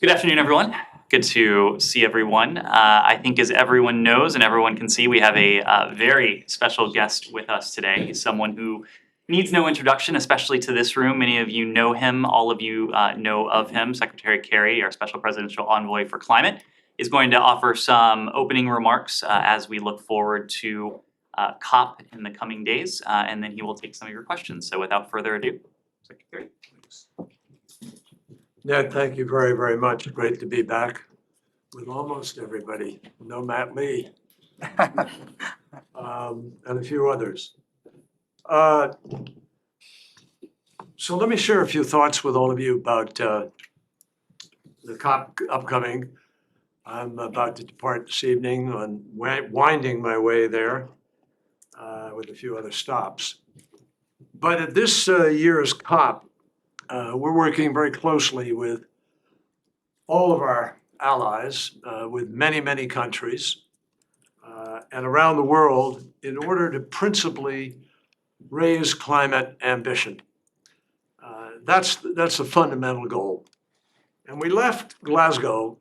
Good afternoon, everyone. Good to see everyone. I think as everyone knows and everyone can see, we have a very special guest with us today, someone who needs no introduction, especially to this room. Many of you know him, all of you know of him. Secretary Kerry, our Special Presidential Envoy for Climate, is going to offer some opening remarks as we look forward to COP in the coming days, and then he will take some of your questions. So without further ado, Secretary. Ned, thank you very, very much. Great to be back with almost everybody. No Matt Lee, and a few others. So let me share a few thoughts with all of you about the COP upcoming. I'm about to depart this evening on winding my way there with a few other stops. But at this year's COP, we're working very closely with all of our allies, with many, many countries, and around the world in order to principally raise climate ambition. That's the fundamental goal. And we left Glasgow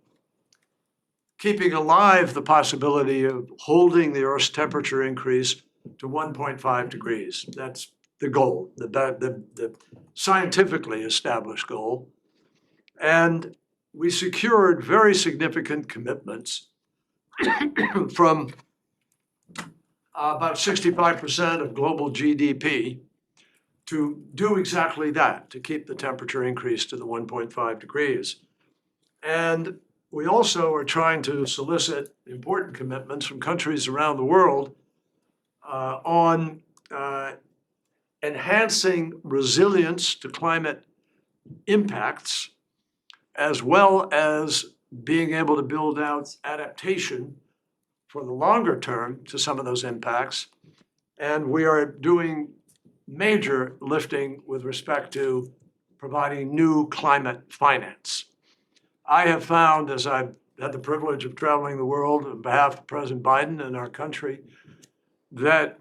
keeping alive the possibility of holding the Earth's temperature increase to 1.5 degrees. That's the goal, the scientifically established goal. And we secured very significant commitments from about 65% of global GDP to do exactly that, to keep the temperature increase to the 1.5 degrees. And we also are trying to solicit important commitments from countries around the world on enhancing resilience to climate impacts, as well as being able to build out adaptation for the longer term to some of those impacts. And we are doing major lifting with respect to providing new climate finance. I have found, as I've had the privilege of traveling the world on behalf of President Biden and our country, that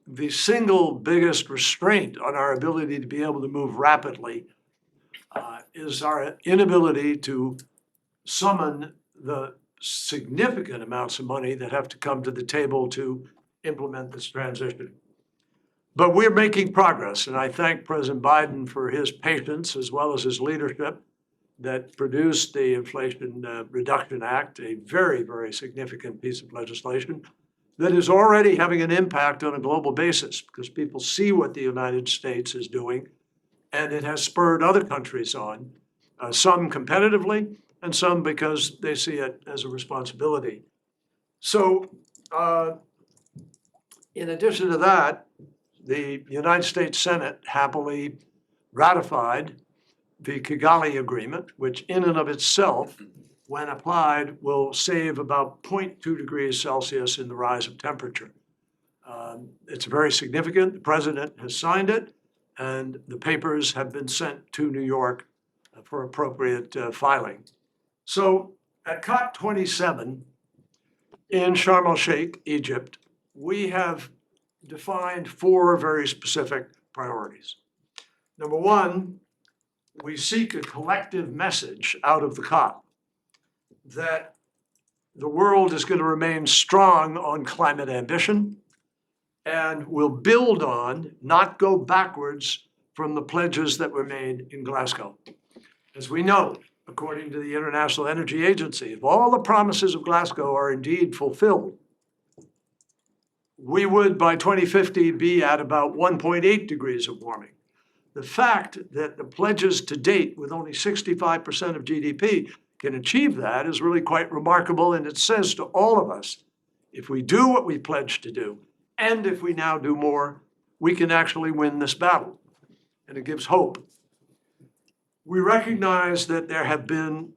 the single biggest restraint on our ability to be able to move rapidly is our inability to summon the significant amounts of money that have to come to the table to implement this transition. But we're making progress, and I thank President Biden for his patience as well as his leadership that produced the Inflation Reduction Act, a very, very significant piece of legislation that is already having an impact on a global basis because people see what the United States is doing, and it has spurred other countries on, some competitively and some because they see it as a responsibility. So in addition to that, the United States Senate happily ratified the Kigali Agreement, which in and of itself, when applied, will save about 0.2 degrees Celsius in the rise of temperature. It's very significant. The president has signed it, and the papers have been sent to New York for appropriate filing. So at COP27 in Sharm el-Sheikh, Egypt, we have defined 4 very specific priorities. Number one, we seek a collective message out of the COP that the world is going to remain strong on climate ambition and will build on, not go backwards from the pledges that were made in Glasgow. As we know, according to the International Energy Agency, if all the promises of Glasgow are indeed fulfilled, we would by 2050 be at about 1.8 degrees of warming. The fact that the pledges to date with only 65% of GDP can achieve that is really quite remarkable, and it says to all of us, if we do what we pledged to do, and if we now do more, we can actually win this battle, and it gives hope. We recognize that there have been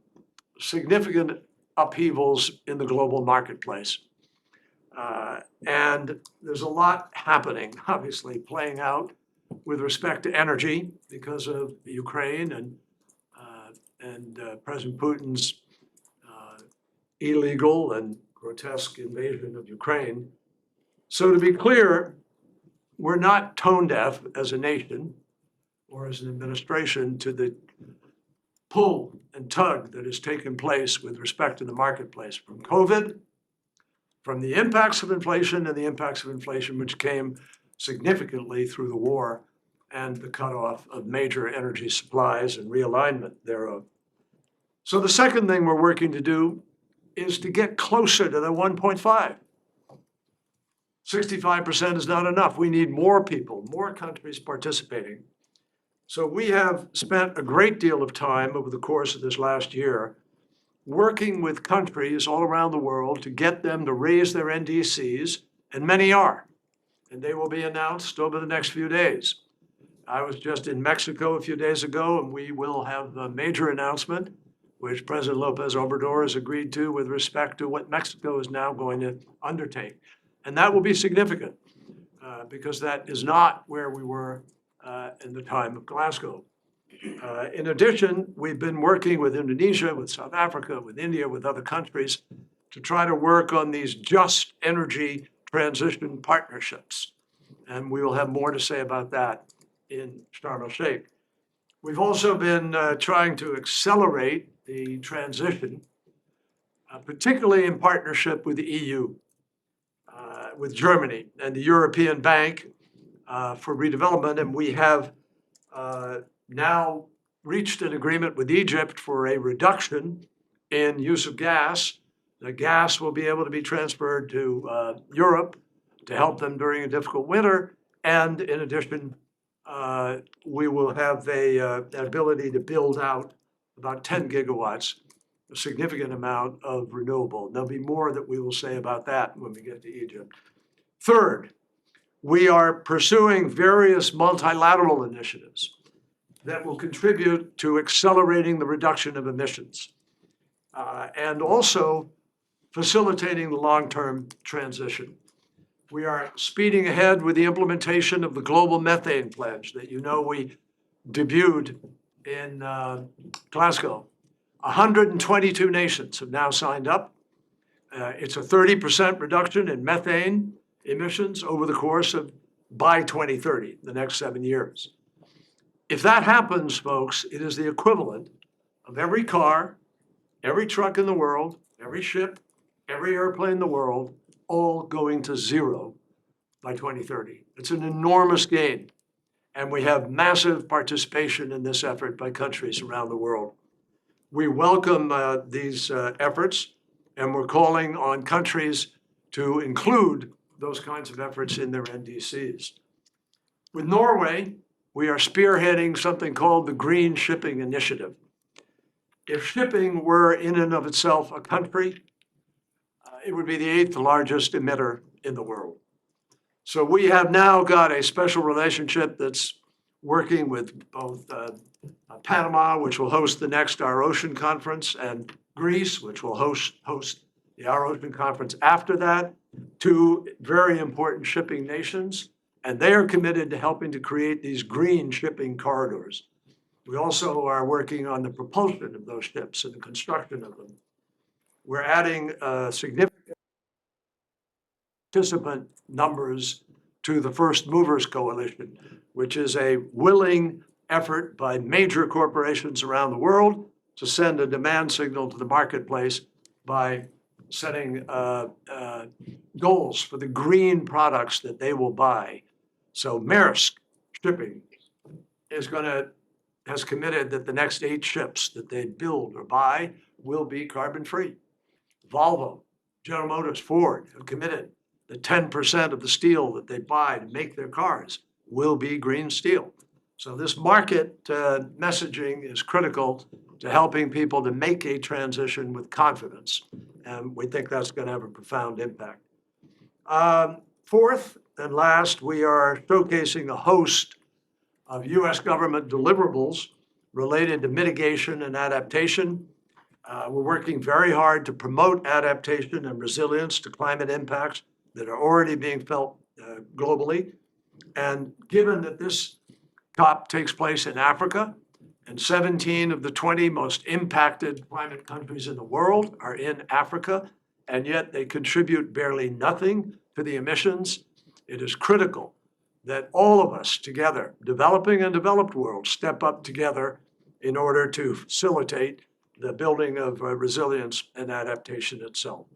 significant upheavals in the global marketplace, and there's a lot happening, obviously, playing out with respect to energy because of Ukraine and President Putin's illegal and grotesque invasion of Ukraine. So to be clear, we're not tone deaf as a nation or as an administration to the pull and tug that has taken place with respect to the marketplace from COVID, from the impacts of inflation and the impacts of inflation which came significantly through the war and the cutoff of major energy supplies and realignment thereof. So the second thing we're working to do is to get closer to the 1.5. 65% is not enough. We need more people, more countries participating. So we have spent a great deal of time over the course of this last year working with countries all around the world to get them to raise their NDCs, and many are. And they will be announced over the next few days. I was just in Mexico a few days ago, and we will have a major announcement, which President Lopez Obrador has agreed to with respect to what Mexico is now going to undertake. And that will be significant, because that is not where we were in the time of Glasgow. In addition, we've been working with Indonesia, with South Africa, with India, with other countries to try to work on these just energy transition partnerships. And we will have more to say about that in Sharm el-Sheikh. We've also been trying to accelerate the transition, particularly in partnership with the EU, with Germany and the European Bank for Redevelopment. And we have now reached an agreement with Egypt for a reduction in use of gas. The gas will be able to be transferred to Europe to help them during a difficult winter. And in addition, we will have an ability to build out about 10 gigawatts, a significant amount of renewable. There'll be more that we will say about that when we get to Egypt. Third, we are pursuing various multilateral initiatives that will contribute to accelerating the reduction of emissions and also facilitating the long-term transition. We are speeding ahead with the implementation of the Global Methane Pledge that you know we debuted in Glasgow. 122 nations have now signed up. It's a 30% reduction in methane emissions over the course of by 2030, the next 7 years. If that happens, folks, it is the equivalent of every car, every truck in the world, every ship, every airplane in the world, all going to zero by 2030. It's an enormous gain. And we have massive participation in this effort by countries around the world. We welcome these efforts, and we're calling on countries to include those kinds of efforts in their NDCs. With Norway, we are spearheading something called the Green Shipping Initiative. If shipping were in and of itself a country, it would be the 8th largest emitter in the world. So we have now got a special relationship that's working with both Panama, which will host the next Our Ocean Conference, and Greece, which will host the Our Ocean Conference after that, two very important shipping nations. And they are committed to helping to create these green shipping corridors. We also are working on the propulsion of those ships and the construction of them. We're adding significant participant numbers to the First Movers Coalition, which is a willing effort by major corporations around the world to send a demand signal to the marketplace by setting goals for the green products that they will buy. So Maersk Shipping has committed that the next 8 ships that they build or buy will be carbon-free. Volvo, General Motors, Ford have committed that 10% of the steel that they buy to make their cars will be green steel. So this market messaging is critical to helping people to make a transition with confidence. And we think that's going to have a profound impact. Fourth and last, we are showcasing a host of US government deliverables related to mitigation and adaptation. We're working very hard to promote adaptation and resilience to climate impacts that are already being felt globally. And given that this COP takes place in Africa, and 17 of the 20 most impacted climate countries in the world are in Africa, and yet they contribute barely nothing to the emissions, it is critical that all of us together, developing and developed world, step up together in order to facilitate the building of resilience and adaptation itself.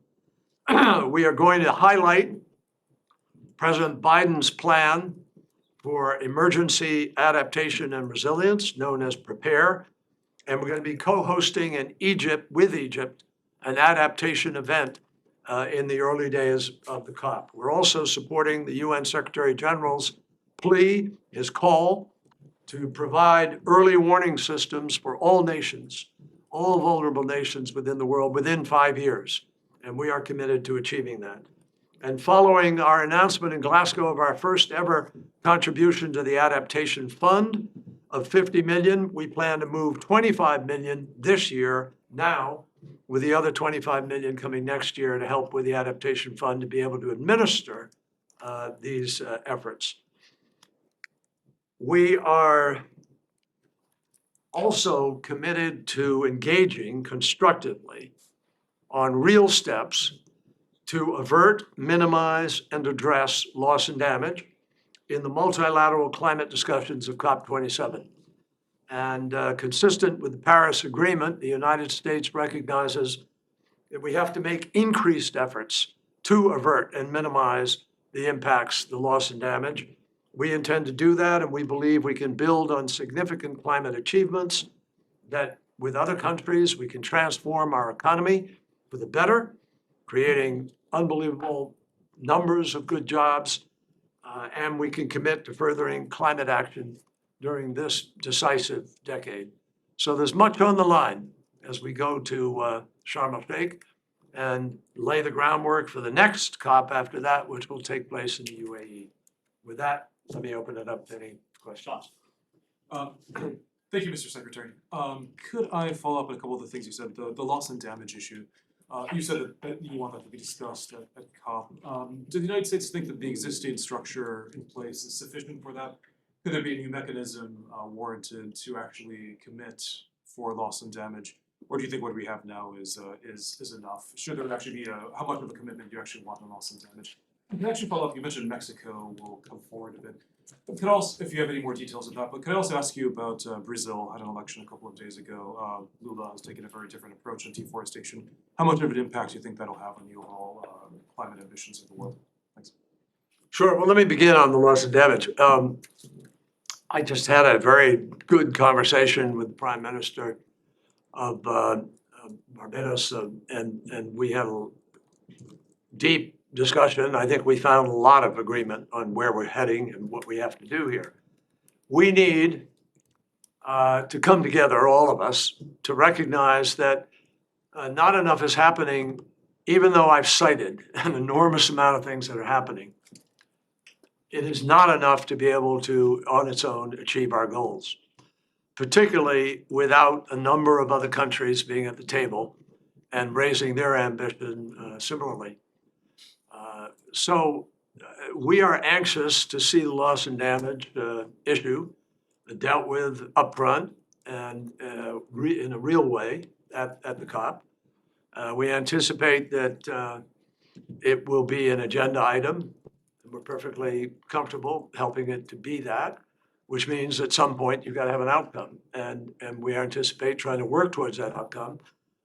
We are going to highlight President Biden's plan for emergency adaptation and resilience, known as PREPARE. And we're going to be co-hosting with Egypt, an adaptation event in the early days of the COP. We're also supporting the UN Secretary General's plea, his call to provide early warning systems for all nations, all vulnerable nations within the world within 5 years. And we are committed to achieving that. And following our announcement in Glasgow of our first ever contribution to the Adaptation Fund of 50 million, we plan to move 25 million this year now, with the other 25 million coming next year to help with the Adaptation Fund to be able to administer these efforts. We are also committed to engaging constructively on real steps to avert, minimize, and address loss and damage in the multilateral climate discussions of COP27. And consistent with the Paris Agreement, the United States recognizes that we have to make increased efforts to avert and minimize the impacts, the loss and damage. We intend to do that, and we believe we can build on significant climate achievements that with other countries, we can transform our economy for the better, creating unbelievable numbers of good jobs, and we can commit to furthering climate action during this decisive decade. So there's much on the line as we go to Sharm el-Sheikh and lay the groundwork for the next COP after that, which will take place in the UAE. With that, let me open it up to any questions. Thank you, Mr. Secretary. Could I follow up on a couple of the things you said, the loss and damage issue? You said that you want that to be discussed at COP. Do the United States think that the existing structure in place is sufficient for that? Could there be a new mechanism warranted to actually commit for loss and damage? Or do you think what we have now is enough? Should there actually be how much of a commitment do you actually want on loss and damage? And can I actually follow up, you mentioned Mexico will come forward a bit. Could also, if you have any more details of that, but could I also ask you about Brazil had an election a couple of days ago. Lula has taken a very different approach on deforestation. How much of an impact do you think that'll have on the overall climate ambitions of the world? Thanks. Sure. Well, let me begin on the loss and damage. I just had a very good conversation with the Prime Minister of Barbados, and we had a deep discussion. I think we found a lot of agreement on where we're heading and what we have to do here. We need to come together, all of us, to recognize that not enough is happening, even though I've cited an enormous amount of things that are happening. It is not enough to be able to, on its own, achieve our goals, particularly without a number of other countries being at the table and raising their ambition similarly. So we are anxious to see the loss and damage issue dealt with upfront and in a real way at the COP. We anticipate that it will be an agenda item. We're perfectly comfortable helping it to be that, which means at some point you've got to have an outcome. And we anticipate trying to work towards that outcome.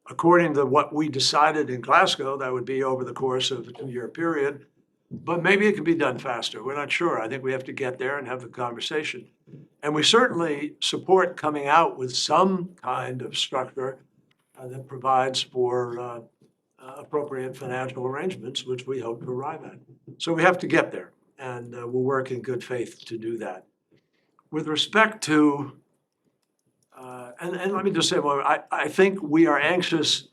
According to what we decided in Glasgow, that would be over the course of a 2-year period. But maybe it can be done faster. We're not sure. I think we have to get there and have the conversation. And we certainly support coming out with some kind of structure that provides for appropriate financial arrangements, which we hope to arrive at. So we have to get there, and we'll work in good faith to do that. With respect to, and let me just say, well, I think we are anxious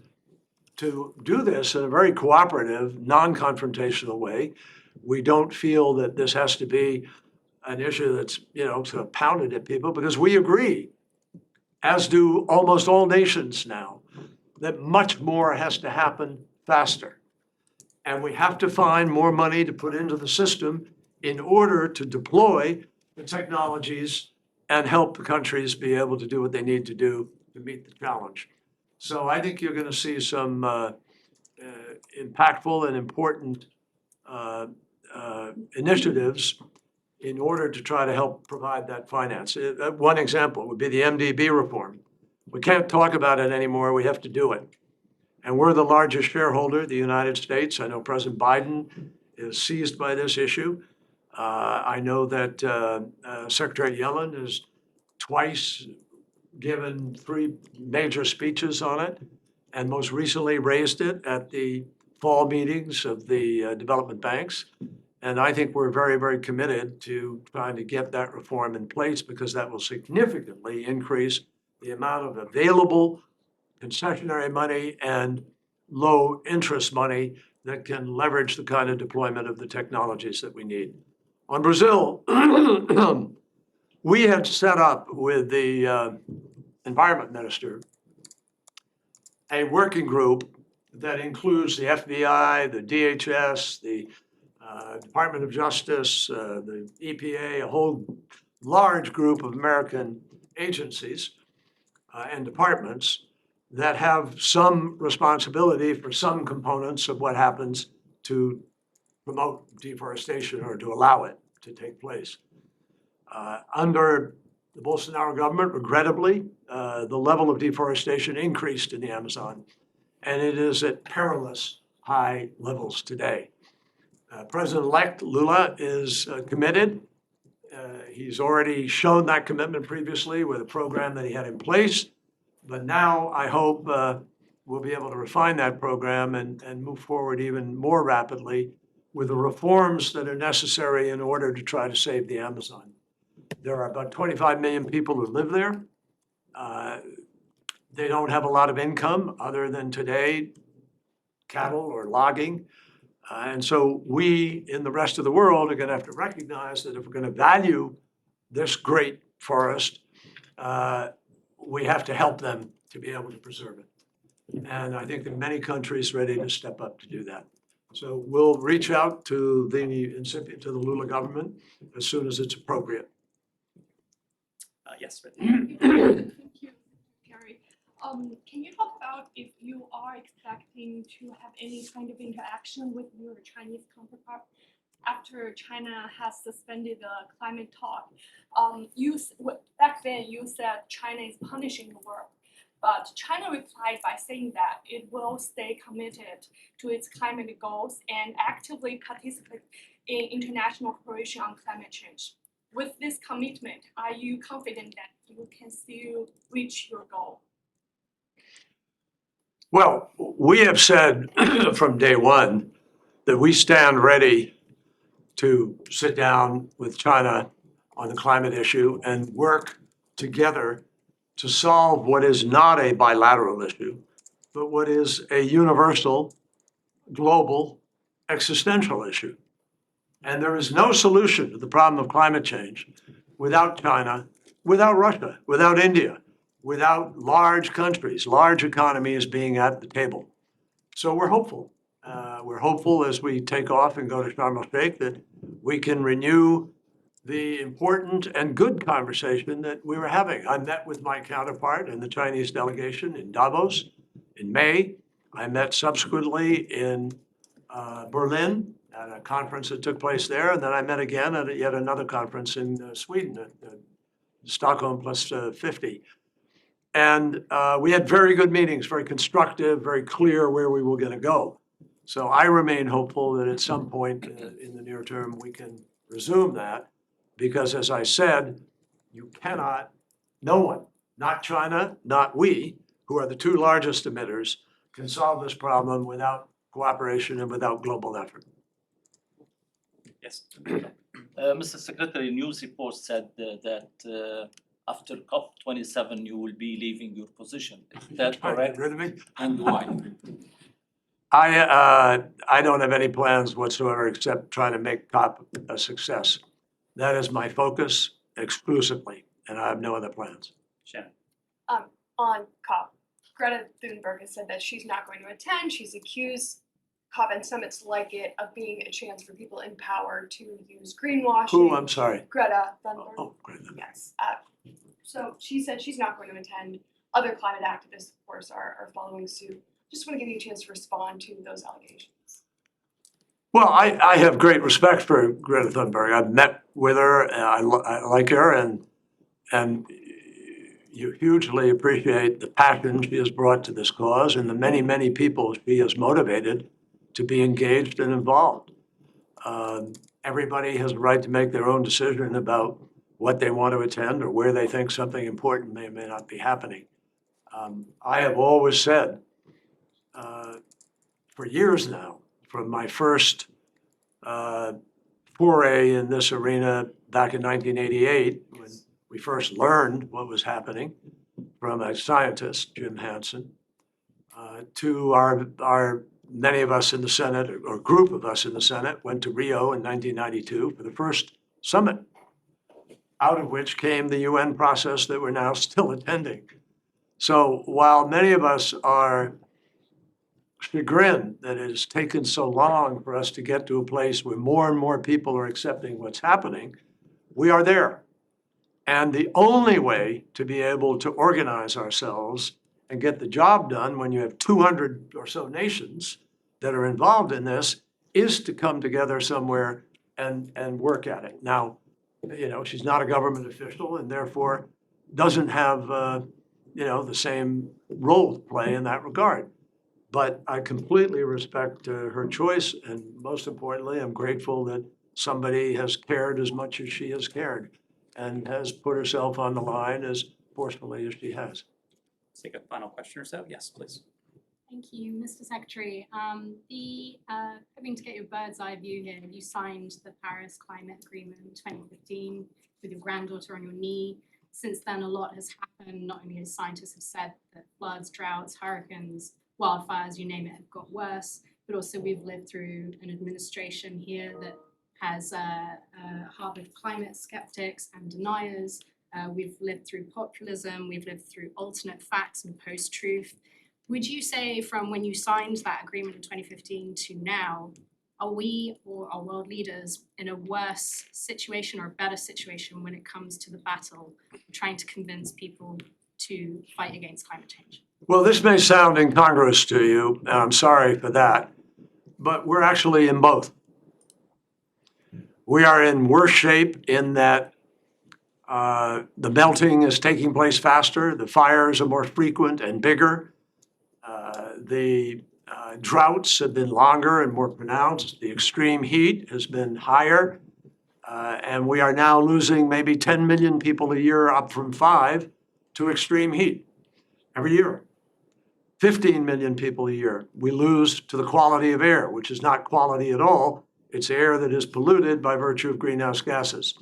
to do this in a very cooperative, non-confrontational way. We don't feel that this has to be an issue that's, sort of pounded at people, because we agree, as do almost all nations now, that much more has to happen faster. And we have to find more money to put into the system in order to deploy the technologies and help the countries be able to do what they need to do to meet the challenge. So I think you're going to see some impactful and important initiatives in order to try to help provide that finance. One example would be the MDB reform. We can't talk about it anymore. We have to do it. And we're the largest shareholder, the United States. I know President Biden is seized by this issue. I know that Secretary Yellen has twice given 3 major speeches on it, and most recently raised it at the fall meetings of the development banks. And I think we're very, very committed to trying to get that reform in place because that will significantly increase the amount of available concessionary money and low interest money that can leverage the kind of deployment of the technologies that we need. On Brazil, we had set up with the environment minister a working group that includes the FBI, the DHS, the Department of Justice, the EPA, a whole large group of American agencies and departments that have some responsibility for some components of what happens to promote deforestation or to allow it to take place. Under the Bolsonaro government, regrettably, the level of deforestation increased in the Amazon, and it is at perilous high levels today. President-elect Lula is committed. He's already shown that commitment previously with a program that he had in place. But now I hope we'll be able to refine that program and move forward even more rapidly with the reforms that are necessary in order to try to save the Amazon. There are about 25 million people who live there. They don't have a lot of income other than today, cattle or logging. And so we in the rest of the world are going to have to recognize that if we're going to value this great forest, we have to help them to be able to preserve it. And I think there are many countries ready to step up to do that. So we'll reach out to the Lula government as soon as it's appropriate. Yes, Brittany. Thank you, Gary. Can you talk about if you are expecting to have any kind of interaction with your Chinese counterpart after China has suspended the climate talk? Back then you said China is punishing the world, but China replied by saying that it will stay committed to its climate goals and actively participate in international cooperation on climate change. With this commitment, are you confident that you can still reach your goal? Well, we have said from day one that we stand ready to sit down with China on the climate issue and work together to solve what is not a bilateral issue, but what is a universal, global, existential issue. And there is no solution to the problem of climate change without China, without Russia, without India, without large countries, large economies being at the table. So we're hopeful. We're hopeful as we take off and go to Sharm el-Sheikh that we can renew the important and good conversation that we were having. I met with my counterpart in the Chinese delegation in Davos in May. I met subsequently in Berlin at a conference that took place there, and then I met again at yet another conference in Sweden at Stockholm Plus 50. And we had very good meetings, very constructive, very clear where we were going to go. So I remain hopeful that at some point in the near term, we can resume that. Because as I said, you cannot, no one, not China, not we, who are the 2 largest emitters, can solve this problem without cooperation and without global effort. Yes. Mr. Secretary, news reports said that after COP27, you will be leaving your position. Is that Trying to correct? get rid of me? And why? I don't have any plans whatsoever except trying to make COP a success. That is my focus exclusively, and I have no other plans. Shannon. On COP, Greta Thunberg has said that she's not going to attend. She's accused COP and summits like it of being a chance for people in power to use greenwashing. Who, I'm sorry? Greta Thunberg. Oh, great. Yes. So she said she's not going to attend. Other climate activists, of course, are following suit. Just want to give you a chance to respond to those allegations. Well, I have great respect for Greta Thunberg. I've met with her, and I like her, and you hugely appreciate the passion she has brought to this cause and the many, many people she has motivated to be engaged and involved. Everybody has a right to make their own decision about what they want to attend or where they think something important may or may not be happening. I have always said, for years now, from my first foray in this arena back in 1988, when we first learned what was happening from a scientist, Jim Hansen, to our many of us in the Senate, or group of us in the Senate, went to Rio in 1992 for the first summit, out of which came the UN process that we're now still attending. So while many of us are chagrined that it has taken so long for us to get to a place where more and more people are accepting what's happening, we are there. And the only way to be able to organize ourselves and get the job done when you have 200 or so nations that are involved in this is to come together somewhere and work at it. Now, she's not a government official and therefore doesn't have, the same role to play in that regard. But I completely respect her choice, and most importantly, I'm grateful that somebody has cared as much as she has cared and has put herself on the line as forcefully as she has. Let's take a final question or so. Yes, please. Thank you, Mr. Secretary. Hoping to get your bird's eye view here. You signed the Paris Climate Agreement in 2015 with your granddaughter on your knee. Since then, a lot has happened. Not only as scientists have said that floods, droughts, hurricanes, wildfires, you name it, have got worse, but also we've lived through an administration here that has harbored climate skeptics and deniers. We've lived through populism. We've lived through alternate facts and post-truth. Would you say from when you signed that agreement in 2015 to now, are we or are world leaders in a worse situation or a better situation when it comes to the battle trying to convince people to fight against climate change? Well, this may sound incongruous to you, and I'm sorry for that, but we're actually in both. We are in worse shape in that the melting is taking place faster, the fires are more frequent and bigger, the droughts have been longer and more pronounced, the extreme heat has been higher, and we are now losing maybe 10 million people a year, up from 5, to extreme heat every year. 15 million people a year we lose to the quality of air, which is not quality at all. It's air that is polluted by virtue of greenhouse gases.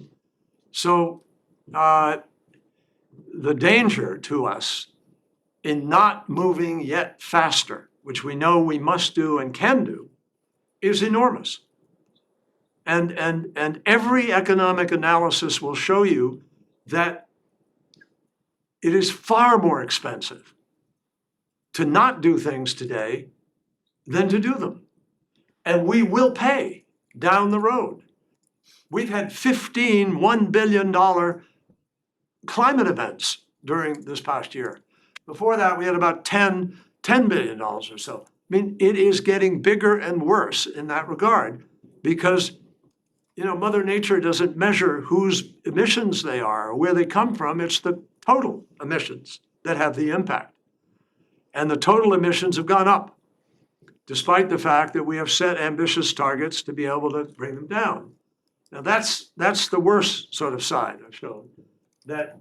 So the danger to us in not moving yet faster, which we know we must do and can do, is enormous. And every economic analysis will show you that it is far more expensive to not do things today than to do them. And we will pay down the road. We've had 15 $1 billion climate events during this past year. Before that, we had about $10 billion or so. I mean, it is getting bigger and worse in that regard because, Mother Nature doesn't measure whose emissions they are or where they come from. It's the total emissions that have the impact. And the total emissions have gone up, despite the fact that we have set ambitious targets to be able to bring them down. Now, that's the worst sort of side I've shown, that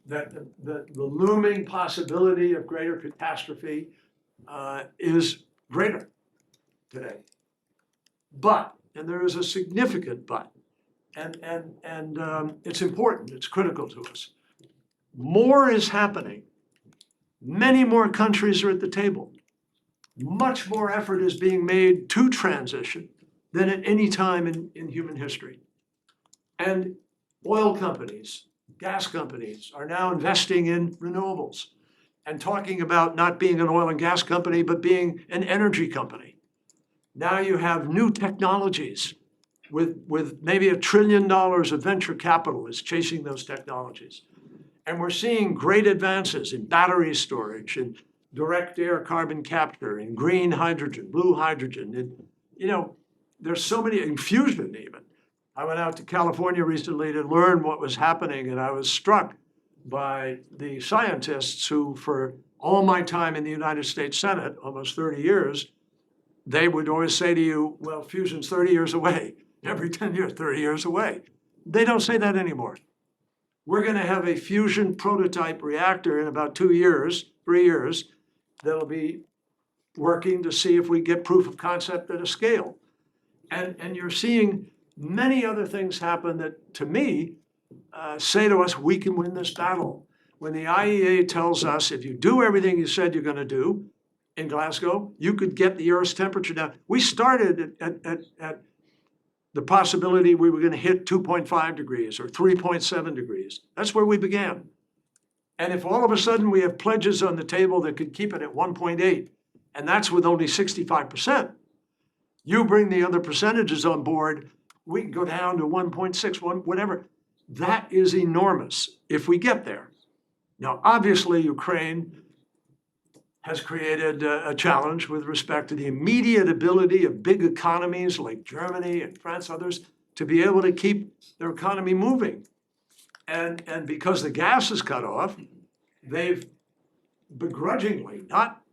the looming possibility of greater catastrophe is greater today. But, and there is a significant but, and it's important, it's critical to us. More is happening. Many more countries are at the table. Much more effort is being made to transition than at any time in human history. And oil companies, gas companies are now investing in renewables and talking about not being an oil and gas company, but being an energy company. Now you have new technologies with maybe $1 trillion of venture capital is chasing those technologies. And we're seeing great advances in battery storage and direct air carbon capture and green hydrogen, blue hydrogen. And, there's so many, infusion even. I went out to California recently to learn what was happening, and I was struck by the scientists who, for all my time in the United States Senate, almost 30 years, they would always say to you, well, fusion's 30 years away. Every 10 years, 30 years away. They don't say that anymore. We're gonna have a fusion prototype reactor in about 2 years, 3 years, that'll be working to see if we get proof of concept at a scale. And you're seeing many other things happen that, to me, say to us, we can win this battle. When the IEA tells us, if you do everything you said you're gonna do in Glasgow, you could get the Earth's temperature down. We started at the possibility we were gonna hit 2.5 degrees or 3.7 degrees. That's where we began. And if all of a sudden we have pledges on the table that could keep it at 1.8, and that's with only 65%, you bring the other percentages on board, we can go down to 1.6, whatever. That is enormous if we get there. Now, obviously, Ukraine has created a challenge with respect to the immediate ability of big economies like Germany and France, others, to be able to keep their economy moving. And because the gas is cut off, they've begrudgingly,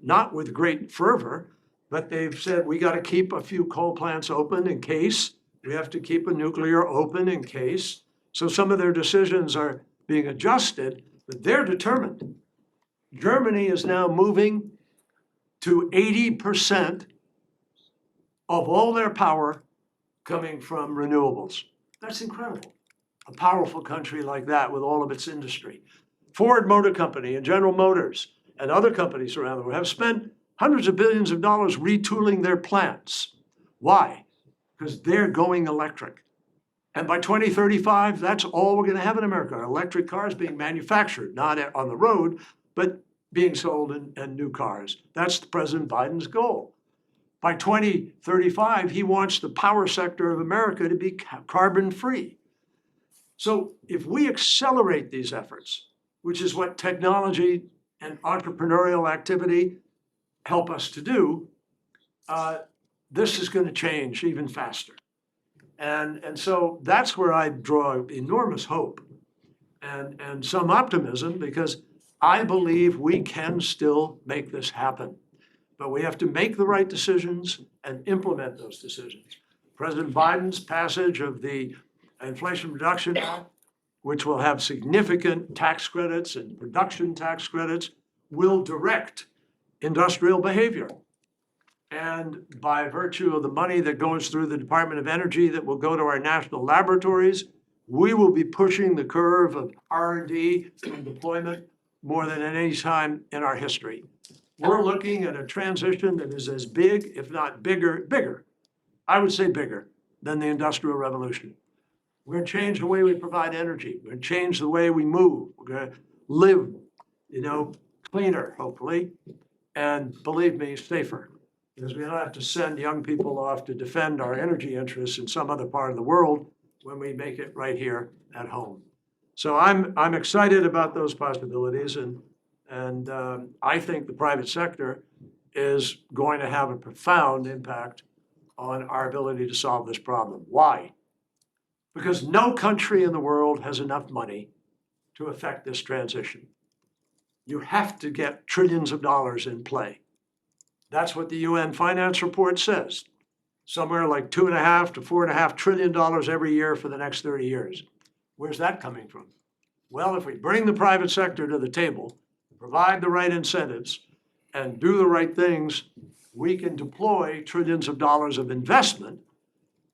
not with great fervor, but they've said, we gotta keep a few coal plants open in case, we have to keep a nuclear open in case. So some of their decisions are being adjusted, but they're determined. Germany is now moving to 80% of all their power coming from renewables. That's incredible. A powerful country like that with all of its industry. Ford Motor Company and General Motors and other companies around the world have spent hundreds of billions of dollars retooling their plants. Why? Because they're going electric. And by 2035, that's all we're gonna have in America, electric cars being manufactured, not on the road, but being sold in new cars. That's President Biden's goal. By 2035, he wants the power sector of America to be carbon-free. So if we accelerate these efforts, which is what technology and entrepreneurial activity help us to do, this is gonna change even faster. And so that's where I draw enormous hope and some optimism, because I believe we can still make this happen. But we have to make the right decisions and implement those decisions. President Biden's passage of the Inflation Reduction Act, which will have significant tax credits and production tax credits, will direct industrial behavior. And by virtue of the money that goes through the Department of Energy that will go to our national laboratories, we will be pushing the curve of R&D and deployment more than at any time in our history. We're looking at a transition that is as big, if not bigger, I would say bigger, than the Industrial Revolution. We're gonna change the way we provide energy. We're gonna change the way we move. We're gonna live, cleaner, hopefully, and believe me, safer. Because we don't have to send young people off to defend our energy interests in some other part of the world when we make it right here at home. So I'm excited about those possibilities, and I think the private sector is going to have a profound impact on our ability to solve this problem. Why? Because no country in the world has enough money to affect this transition. You have to get trillions of dollars in play. That's what the UN Finance Report says. Somewhere like $2.5 to $4.5 trillion every year for the next 30 years. Where's that coming from? Well, if we bring the private sector to the table, provide the right incentives, and do the right things, we can deploy trillions of dollars of investment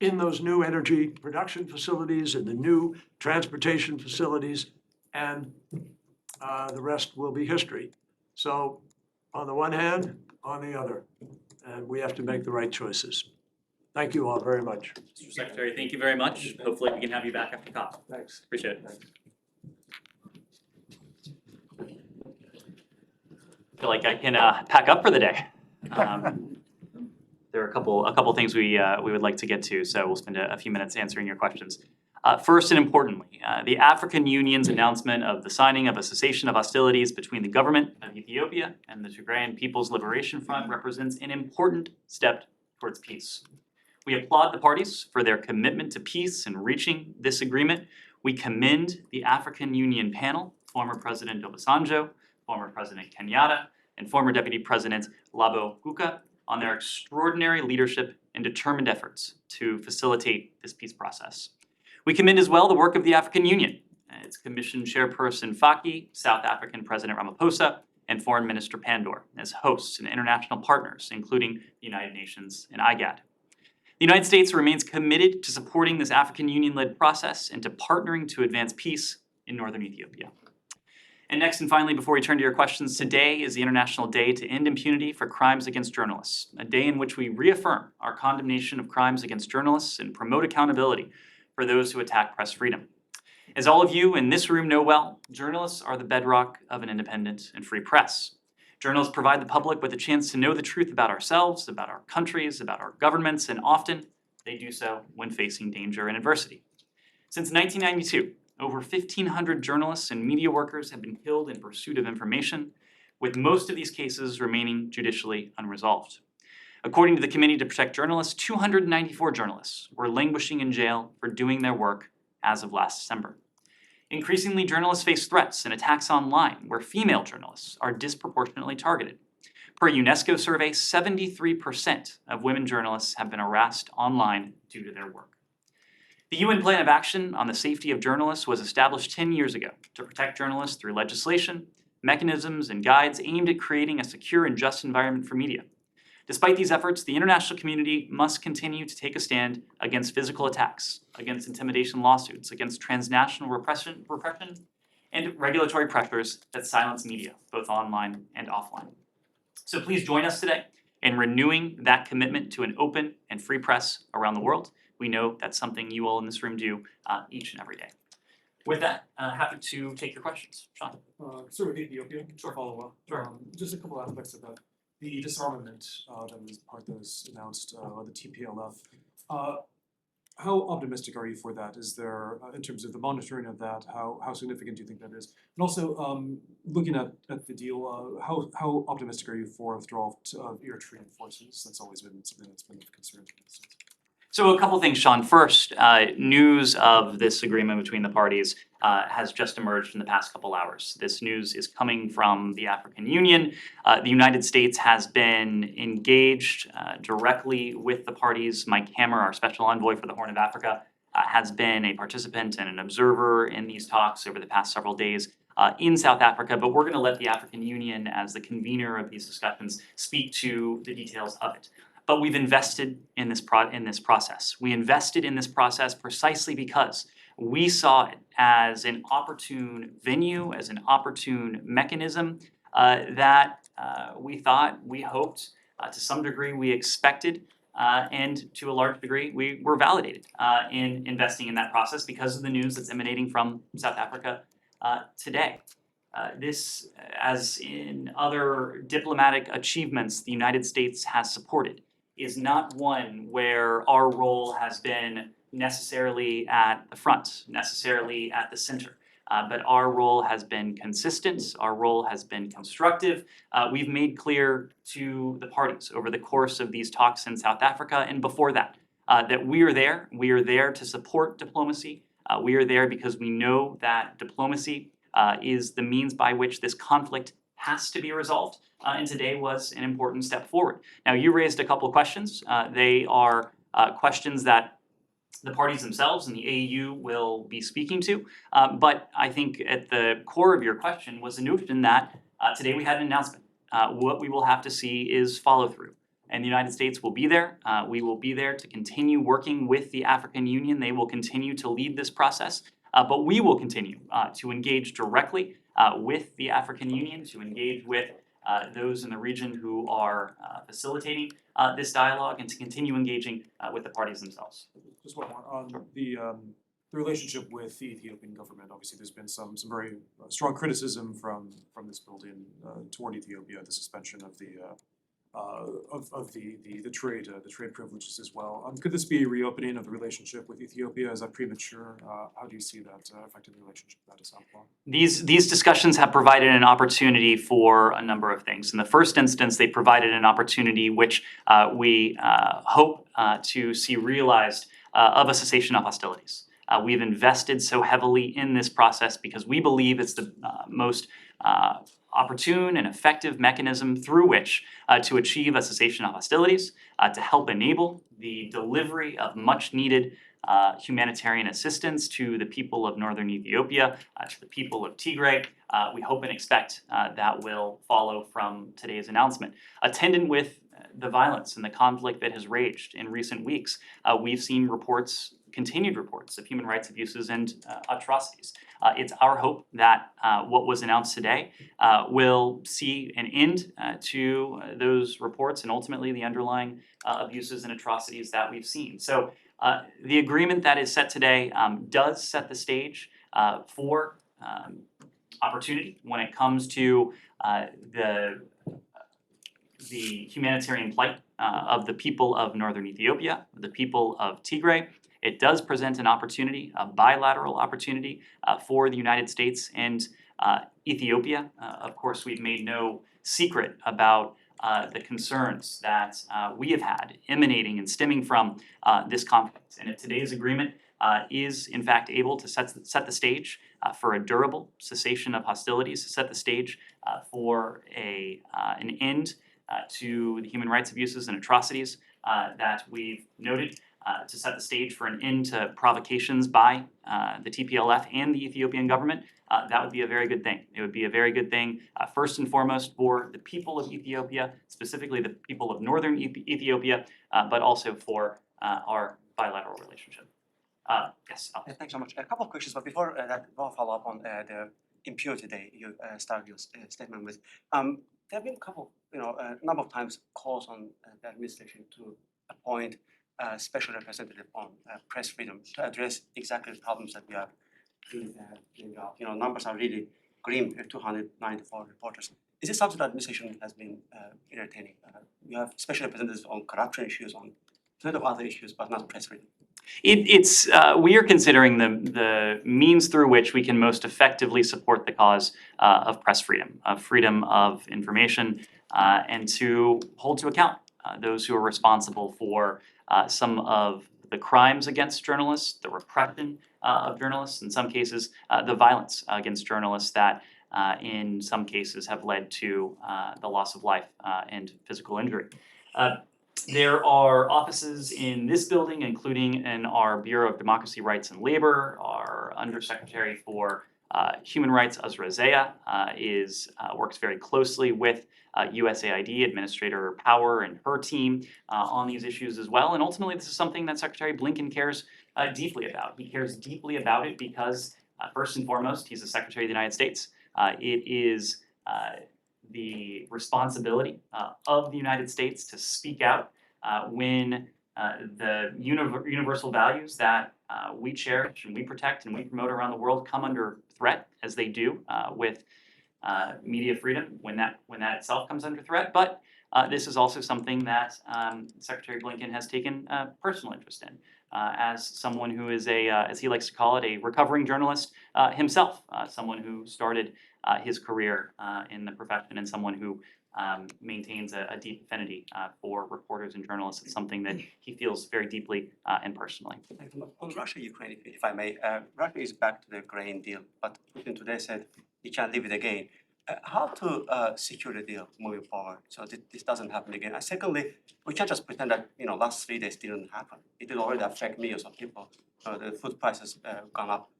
in those new energy production facilities, in the new transportation facilities, and the rest will be history. So on the one hand, on the other, and we have to make the right choices. Thank you all very much. Mr. Secretary, thank you very much. Hopefully we can have you back after COP. Thanks. Appreciate it. Feel like I can pack up for the day. There are a couple things we would like to get to, so we'll spend a few minutes answering your questions. First and importantly, the African Union's announcement of the signing of a cessation of hostilities between the government of Ethiopia and the Tigrayan People's Liberation Front represents an important step towards peace. We applaud the parties for their commitment to peace and reaching this agreement. We commend the African Union panel former President Obasanjo, former President Kenyatta, and former Deputy President Labo Guka on their extraordinary leadership and determined efforts to facilitate this peace process. We commend as well the work of the African Union, its Commission Chairperson Faki, South African President Ramaphosa, and Foreign Minister Pandor as hosts and international partners, including the United Nations and IGAD. The United States remains committed to supporting this African Union-led process and to partnering to advance peace in northern Ethiopia. And next and finally, before we turn to your questions, today is the International Day to End Impunity for Crimes Against Journalists, a day in which we reaffirm our condemnation of crimes against journalists and promote accountability for those who attack press freedom. As all of you in this room know well, journalists are the bedrock of an independent and free press. Journalists provide the public with a chance to know the truth about ourselves, about our countries, about our governments, and often they do so when facing danger and adversity. Since 1992, over 1,500 journalists and media workers have been killed in pursuit of information, with most of these cases remaining judicially unresolved. According to the Committee to Protect Journalists, 294 journalists were languishing in jail for doing their work as of last December. Increasingly, journalists face threats and attacks online where female journalists are disproportionately targeted. Per a UNESCO survey, 73% of women journalists have been harassed online due to their work. The UN Plan of Action on the Safety of Journalists was established 10 years ago to protect journalists through legislation, mechanisms, and guides aimed at creating a secure and just environment for media. Despite these efforts, the international community must continue to take a stand against physical attacks, against intimidation lawsuits, against transnational repression, and regulatory pressures that silence media, both online and offline. So please join us today in renewing that commitment to an open and free press around the world. We know that's something you all in this room do each and every day. With that, happy to take your questions. Sean. Sort of Ethiopia, to follow up. Sure. Just a couple aspects of that. The disarmament that was announced by the TPLF. How optimistic are you for that? Is there, in terms of the monitoring of that, how significant do you think that is? And also, looking at the deal, how optimistic are you for withdrawal of Eritrean forces? That's always been something that's been of concern to us. So a couple things, Sean. First, news of this agreement between the parties has just emerged in the past couple hours. This news is coming from the African Union. The United States has been engaged directly with the parties. Mike Hammer, our special envoy for the Horn of Africa, has been a participant and an observer in these talks over the past several days in South Africa. But we're going to let the African Union, as the convener of these discussions, speak to the details of it. But we've invested in this process. We invested in this process precisely because we saw it as an opportune venue, as an opportune mechanism that we thought, we hoped, to some degree we expected, and to a large degree we were validated in investing in that process because of the news that's emanating from South Africa today. This, as in other diplomatic achievements the United States has supported, is not one where our role has been necessarily at the front, necessarily at the center. But our role has been consistent, our role has been constructive. We've made clear to the parties over the course of these talks in South Africa and before that, that we are there to support diplomacy. We are there because we know that diplomacy is the means by which this conflict has to be resolved, and today was an important step forward. Now, you raised a couple of questions. They are questions that the parties themselves and the AU will be speaking to, but I think at the core of your question was the notion that today we had an announcement. What we will have to see is follow through, and the United States will be there. We will be there to continue working with the African Union. They will continue to lead this process, but we will continue to engage directly with the African Union, to engage with those in the region who are facilitating this dialogue, and to continue engaging with the parties themselves. Just one more on the relationship with the Ethiopian government. Obviously, there's been some very strong criticism from this building toward Ethiopia, the suspension of the trade privileges as well. Could this be a reopening of the relationship with Ethiopia? Is that premature? How do you see that affecting the relationship with that South Law? These discussions have provided an opportunity for a number of things. In the first instance, they provided an opportunity which we hope to see realized of a cessation of hostilities. We've invested so heavily in this process because we believe it's the most opportune and effective mechanism through which to achieve a cessation of hostilities, to help enable the delivery of much needed humanitarian assistance to the people of northern Ethiopia, to the people of Tigray. We hope and expect that will follow from today's announcement. Attendant with the violence and the conflict that has raged in recent weeks, we've seen continued reports of human rights abuses and atrocities. It's our hope that what was announced today will see an end to those reports and ultimately the underlying abuses and atrocities that we've seen. So the agreement that is set today does set the stage for opportunity when it comes to the humanitarian plight of the people of northern Ethiopia, the people of Tigray. It does present an opportunity, a bilateral opportunity for the United States and Ethiopia. Of course, we've made no secret about the concerns that we have had emanating and stemming from this conflict. And if today's agreement is in fact able to set the stage for a durable cessation of hostilities, to set the stage for an end to the human rights abuses and atrocities that we've noted, to set the stage for an end to provocations by the TPLF and the Ethiopian government, that would be a very good thing. It would be a very good thing, first and foremost, for the people of Ethiopia, specifically the people of northern Ethiopia, but also for our bilateral relationship. Yes, Al. Thanks so much. A couple of questions, but before that, I'll follow up on the impunity day you started your statement with. There have been a couple, a number of times calls on the administration to appoint a special representative on press freedom to address exactly the problems that we are doing. Numbers are really grim, 294 reporters. Is this something that the administration has been entertaining? You have special representatives on corruption issues, on plenty of other issues, but not press freedom. We are considering the means through which we can most effectively support the cause of press freedom, of freedom of information, and to hold to account those who are responsible for some of the crimes against journalists, the repression of journalists, in some cases, the violence against journalists that in some cases have led to the loss of life and physical injury. There are offices in this building, including in our Bureau of Democracy, Rights and Labor. Our Undersecretary for Human Rights, Azra Zaya, works very closely with USAID Administrator Power and her team on these issues as well. And ultimately, this is something that Secretary Blinken cares deeply about. He cares deeply about it because, first and foremost, he's the Secretary of the United States. It is the responsibility of the United States to speak out when the universal values that we cherish and we protect and we promote around the world come under threat, as they do with media freedom, when that itself comes under threat. But this is also something that Secretary Blinken has taken personal interest in, as someone who is as he likes to call it, a recovering journalist himself, someone who started his career in the profession and someone who maintains a deep affinity for reporters and journalists. It's something that he feels very deeply and personally. On Russia-Ukraine, if I may, Russia is back to the grain deal, but Putin today said he can't leave it again. How to secure the deal moving forward so this doesn't happen again? And secondly, we can't just pretend that last 3 days didn't happen. It did already affect millions of people. The food prices gone up.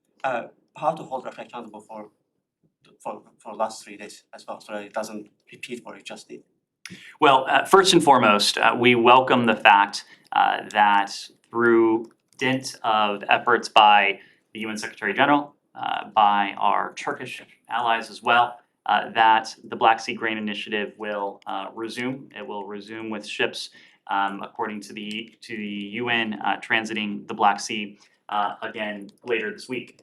How to hold Russia accountable for last 3 days as well, so that it doesn't repeat what it just did? Well, first and foremost, we welcome the fact that through dint of efforts by the UN Secretary General, by our Turkish allies as well, that the Black Sea Grain Initiative will resume. It will resume with ships, according to the UN, transiting the Black Sea again later this week.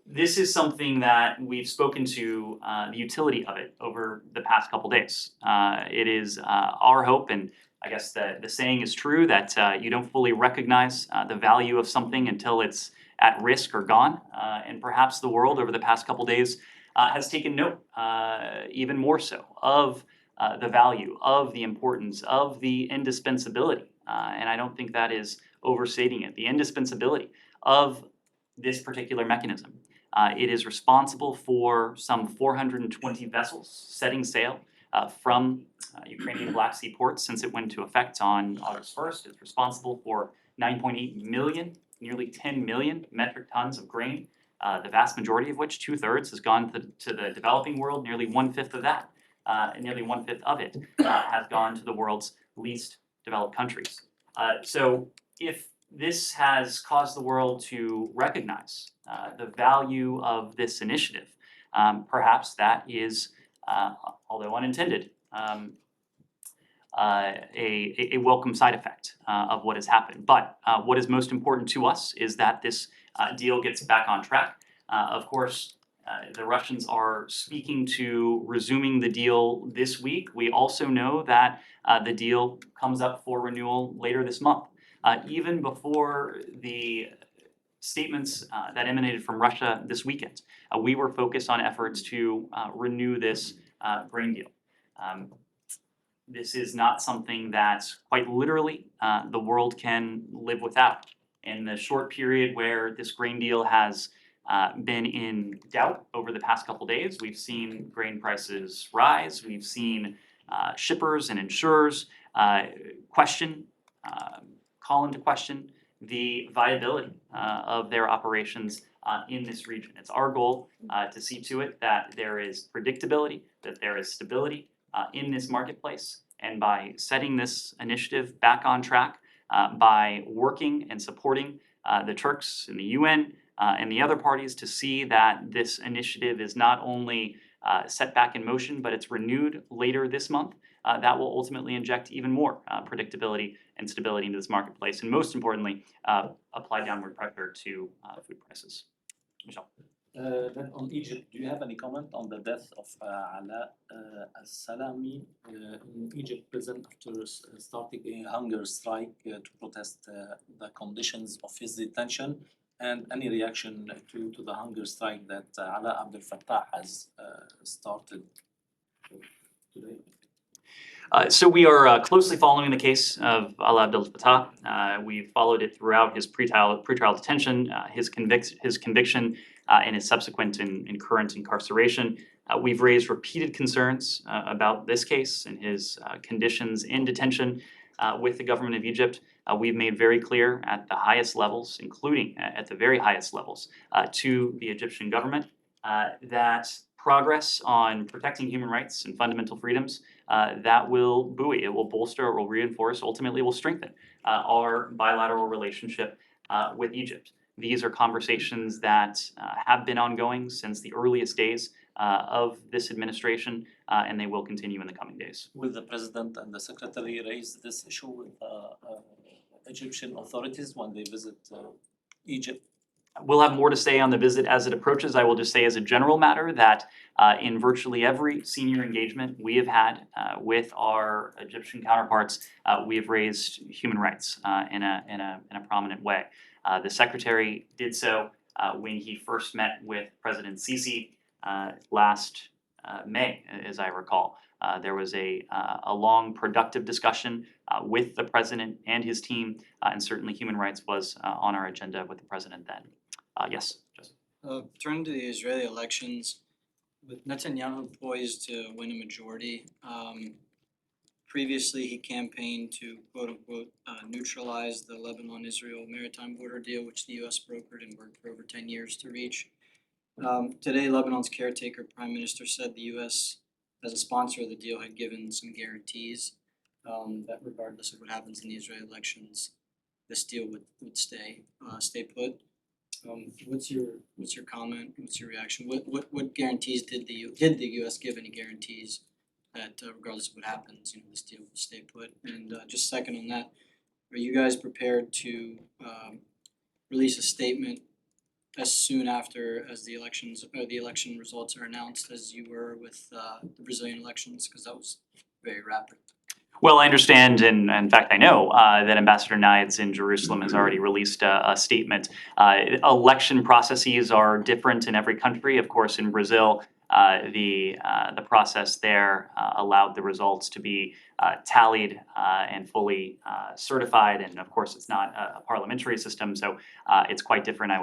This is something that we've spoken to the utility of it over the past couple days. It is our hope, and I guess the saying is true, that you don't fully recognize the value of something until it's at risk or gone. And perhaps the world over the past couple days has taken note, even more so, of the value, of the importance, of the indispensability. And I don't think that is overstating it, the indispensability of this particular mechanism. It is responsible for some 420 vessels setting sail from Ukrainian Black Sea ports since it went into effect on August 1st. It's responsible for 9.8 million, nearly 10 million metric tons of grain, the vast majority of which, 2/3, has gone to the developing world. Nearly 1/5 of that, nearly 1/5 of it has gone to the world's least developed countries. So if this has caused the world to recognize the value of this initiative, perhaps that is, although unintended, a welcome side effect of what has happened. But what is most important to us is that this deal gets back on track. Of course, the Russians are speaking to resuming the deal this week. We also know that the deal comes up for renewal later this month. Even before the statements that emanated from Russia this weekend, we were focused on efforts to renew this grain deal. This is not something that quite literally the world can live without. In the short period where this grain deal has been in doubt over the past couple days, we've seen grain prices rise. We've seen shippers and insurers call into question the viability of their operations in this region. It's our goal to see to it that there is predictability, that there is stability in this marketplace, and by setting this initiative back on track, by working and supporting the Turks and the UN and the other parties to see that this initiative is not only set back in motion, but it's renewed later this month, that will ultimately inject even more predictability and stability into this marketplace, and most importantly, apply downward pressure to food prices. Michelle. Then on Egypt, do you have any comment on the death of Ala al-Salami in Egypt prison after starting a hunger strike to protest the conditions of his detention, and any reaction to the hunger strike that Ala Abdel Fattah has started today? So we are closely following the case of Ala Abdel Fattah. We've followed it throughout his pretrial detention, his conviction, and his subsequent and current incarceration. We've raised repeated concerns about this case and his conditions in detention with the government of Egypt. We've made very clear at the highest levels, including at the very highest levels, to the Egyptian government that progress on protecting human rights and fundamental freedoms, that will buoy, it will bolster, it will reinforce, ultimately will strengthen our bilateral relationship with Egypt. These are conversations that have been ongoing since the earliest days of this administration, and they will continue in the coming days. Will the president and the secretary raise this issue with Egyptian authorities when they visit Egypt? We'll have more to say on the visit as it approaches. I will just say as a general matter that in virtually every senior engagement we have had with our Egyptian counterparts, we have raised human rights in a prominent way. The secretary did so when he first met with President Sisi last May, as I recall. There was a long, productive discussion with the president and his team, and certainly human rights was on our agenda with the president then. Yes, Joseph. Turning to the Israeli elections, with Netanyahu poised to win a majority, previously he campaigned to quote unquote neutralize the Lebanon-Israel maritime border deal, which the US brokered and worked for over 10 years to reach. Today, Lebanon's caretaker prime minister said the US, as a sponsor of the deal, had given some guarantees that regardless of what happens in the Israeli elections, this deal would stay put. What's your comment? What's your reaction? What guarantees did the U.S. give? Any guarantees that regardless of what happens, this deal will stay put? And just second on that, are you guys prepared to release a statement as soon after as the election results are announced, as you were with the Brazilian elections, because that was very rapid? Well, I understand, and in fact, I know that Ambassador Nides in Jerusalem has already released a statement. Election processes are different in every country. Of course, in Brazil, the process there allowed the results to be tallied and fully certified. And of course, it's not a parliamentary system, so it's quite different. I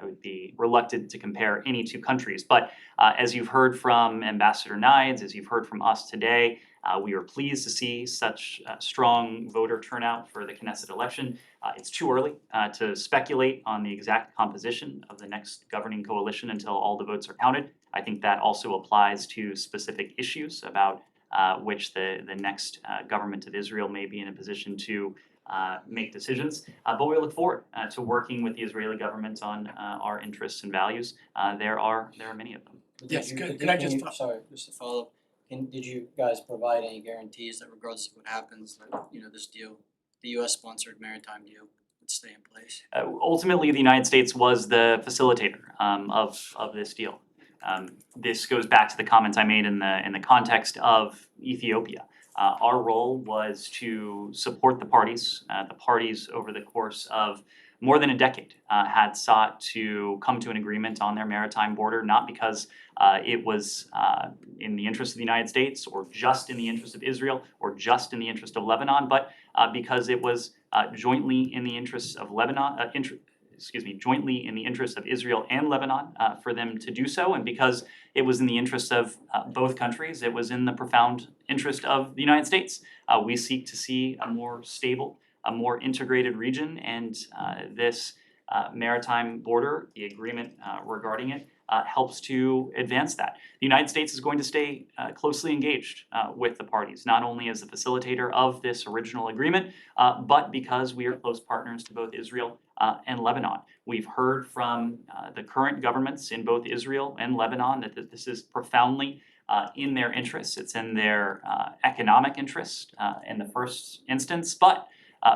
would be reluctant to compare any two countries. But as you've heard from Ambassador Nides, as you've heard from us today, we are pleased to see such strong voter turnout for the Knesset election. It's too early to speculate on the exact composition of the next governing coalition until all the votes are counted. I think that also applies to specific issues about which the next government of Israel may be in a position to make decisions. But we look forward to working with the Israeli government on our interests and values. There are many of them. Yes, could I just Sorry, just to follow up, did you guys provide any guarantees that regardless of what happens, that, this deal, the US sponsored maritime deal would stay in place? Ultimately, the United States was the facilitator of this deal. This goes back to the comments I made in the context of Ethiopia. Our role was to support the parties. The parties over the course of more than a decade had sought to come to an agreement on their maritime border, not because it was in the interest of the United States or just in the interest of Israel or just in the interest of Lebanon, but because it was jointly in the interests of jointly in the interests of Israel and Lebanon for them to do so, and because it was in the interests of both countries, it was in the profound interest of the United States. We seek to see a more stable, a more integrated region, and this maritime border, the agreement regarding it, helps to advance that. The United States is going to stay closely engaged with the parties, not only as the facilitator of this original agreement, but because we are close partners to both Israel and Lebanon. We've heard from the current governments in both Israel and Lebanon that this is profoundly in their interests. It's in their economic interest in the first instance, but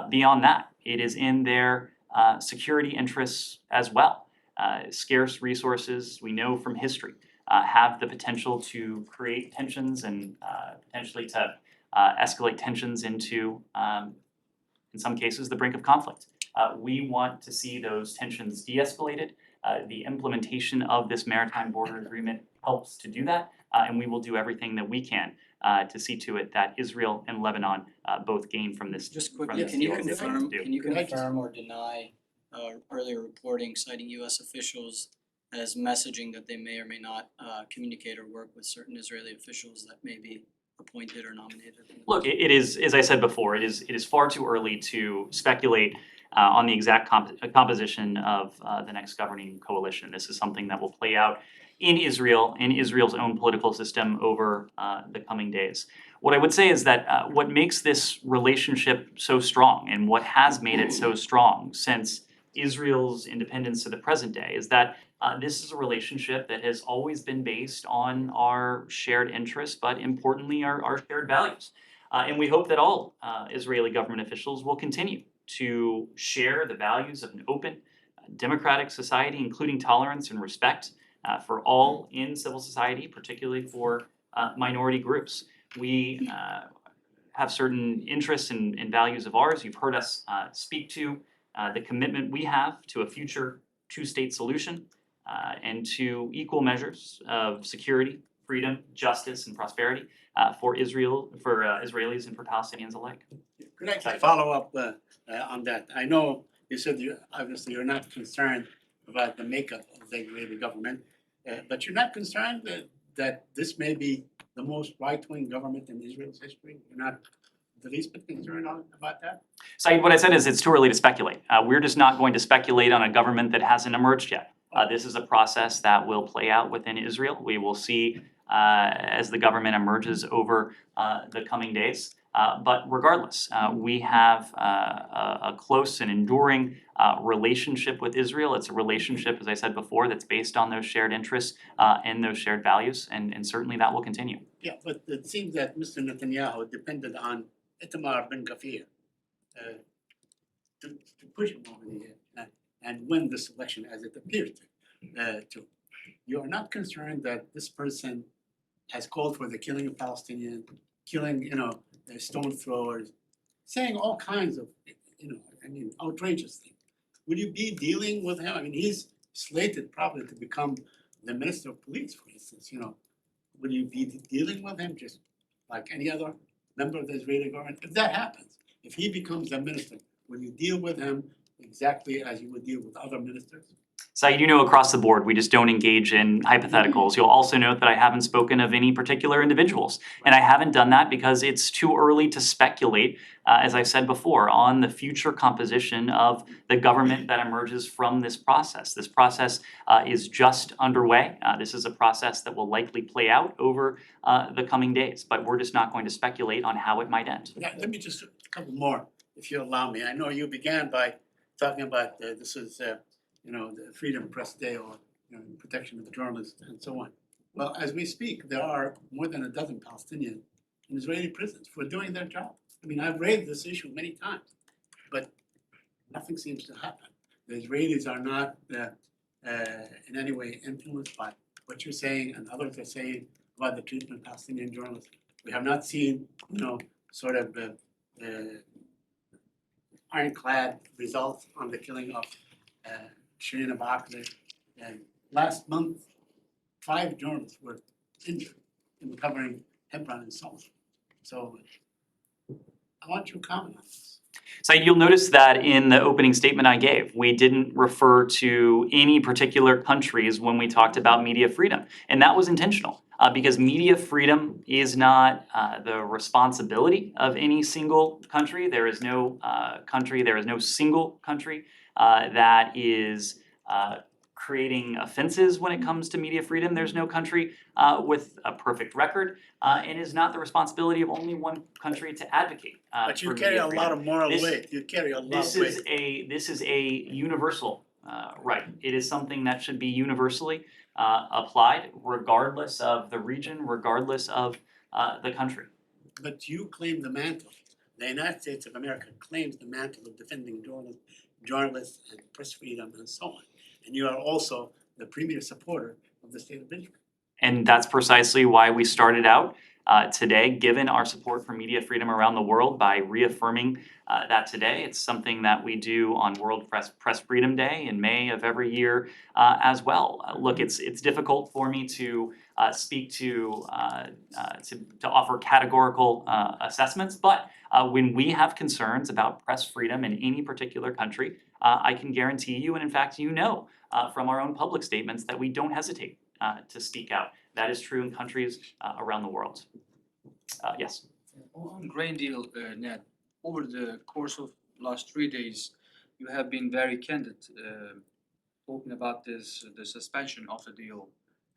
beyond that, it is in their security interests as well. Scarce resources, we know from history, have the potential to create tensions and potentially to escalate tensions into, in some cases, the brink of conflict. We want to see those tensions de-escalated. The implementation of this maritime border agreement helps to do that, and we will do everything that we can to see to it that Israel and Lebanon both gain from this. Just from quickly, this can you deal as they confirm, do. can you Could I just- confirm or deny earlier reporting citing US officials as messaging that they may or may not communicate or work with certain Israeli officials that may be appointed or nominated? Look, it is, as I said before, it is far too early to speculate on the exact composition of the next governing coalition. This is something that will play out in Israel, in Israel's own political system over the coming days. What I would say is that what makes this relationship so strong and what has made it so strong since Israel's independence to the present day is that this is a relationship that has always been based on our shared interests, but importantly, our shared values. And we hope that all Israeli government officials will continue to share the values of an open, democratic society, including tolerance and respect for all in civil society, particularly for minority groups. We have certain interests and values of ours. You've heard us speak to the commitment we have to a future two-state solution and to equal measures of security, freedom, justice, and prosperity for Israelis and for Palestinians alike. Could I just follow up on that? I know you said obviously you're not concerned about the makeup of the Israeli government, but you're not concerned that this may be the most right-wing government in Israel's history? You're not the least bit concerned about that? Saeed, what I said is it's too early to speculate. We're just not going to speculate on a government that hasn't emerged yet. This is a process that will play out within Israel. We will see as the government emerges over the coming days. But regardless, we have a close and enduring relationship with Israel. It's a relationship, as I said before, that's based on those shared interests and those shared values, and certainly that will continue. Yeah, but it seems that Mr. Netanyahu depended on Itamar Ben-Gvir to push him over the edge and win this election as it appears to. You are not concerned that this person has called for the killing of Palestinians, killing, the stone throwers, saying all kinds of, outrageous things. Will you be dealing with him? I mean, he's slated probably to become the Minister of Police, for instance, will you be dealing with him just like any other member of the Israeli government? If that happens, if he becomes a minister, will you deal with him exactly as you would deal with other ministers? So you know, across the board, we just don't engage in hypotheticals. You'll also note that I haven't spoken of any particular individuals. And I haven't done that because it's too early to speculate, as I've said before, on the future composition of the government that emerges from this process. This process is just underway. This is a process that will likely play out over the coming days, but we're just not going to speculate on how it might end. Yeah, let me just, a couple more, if you allow me. I know you began by talking about this is, the Freedom Press Day or, protection of the journalists and so on. Well, as we speak, there are more than a dozen Palestinians in Israeli prisons for doing their job. I mean, I've raised this issue many times, but nothing seems to happen. The Israelis are not in any way influenced by what you're saying and others are saying about the treatment of Palestinian journalists. We have not seen, sort of ironclad results on the killing of Shireen Abu Akleh. And last month, 5 journalists were injured in covering Hebron and so on. So I want your comment on this. So you'll notice that in the opening statement I gave, we didn't refer to any particular countries when we talked about media freedom. And that was intentional because media freedom is not the responsibility of any single country. There is no single country that is creating offenses when it comes to media freedom. There's no country with a perfect record and is not the responsibility of only one country to advocate But you for carry media a freedom. lot of moral This- weight. You carry a lot This of is weight. a universal right. It is something that should be universally applied regardless of the region, regardless of the country. But you claim the mantle. The United States of America claims the mantle of defending journalists and press freedom and so on. And you are also the premier supporter of the state of Israel. And that's precisely why we started out today, given our support for media freedom around the world, by reaffirming that today. It's something that we do on World Press Freedom Day in May of every year as well. Look, it's difficult for me to speak to offer categorical assessments, but when we have concerns about press freedom in any particular country, I can guarantee you, and in fact, from our own public statements, that we don't hesitate to speak out. That is true in countries around the world. Yes. On grain deal, Ned, over the course of last 3 days, you have been very candid talking about the suspension of the deal,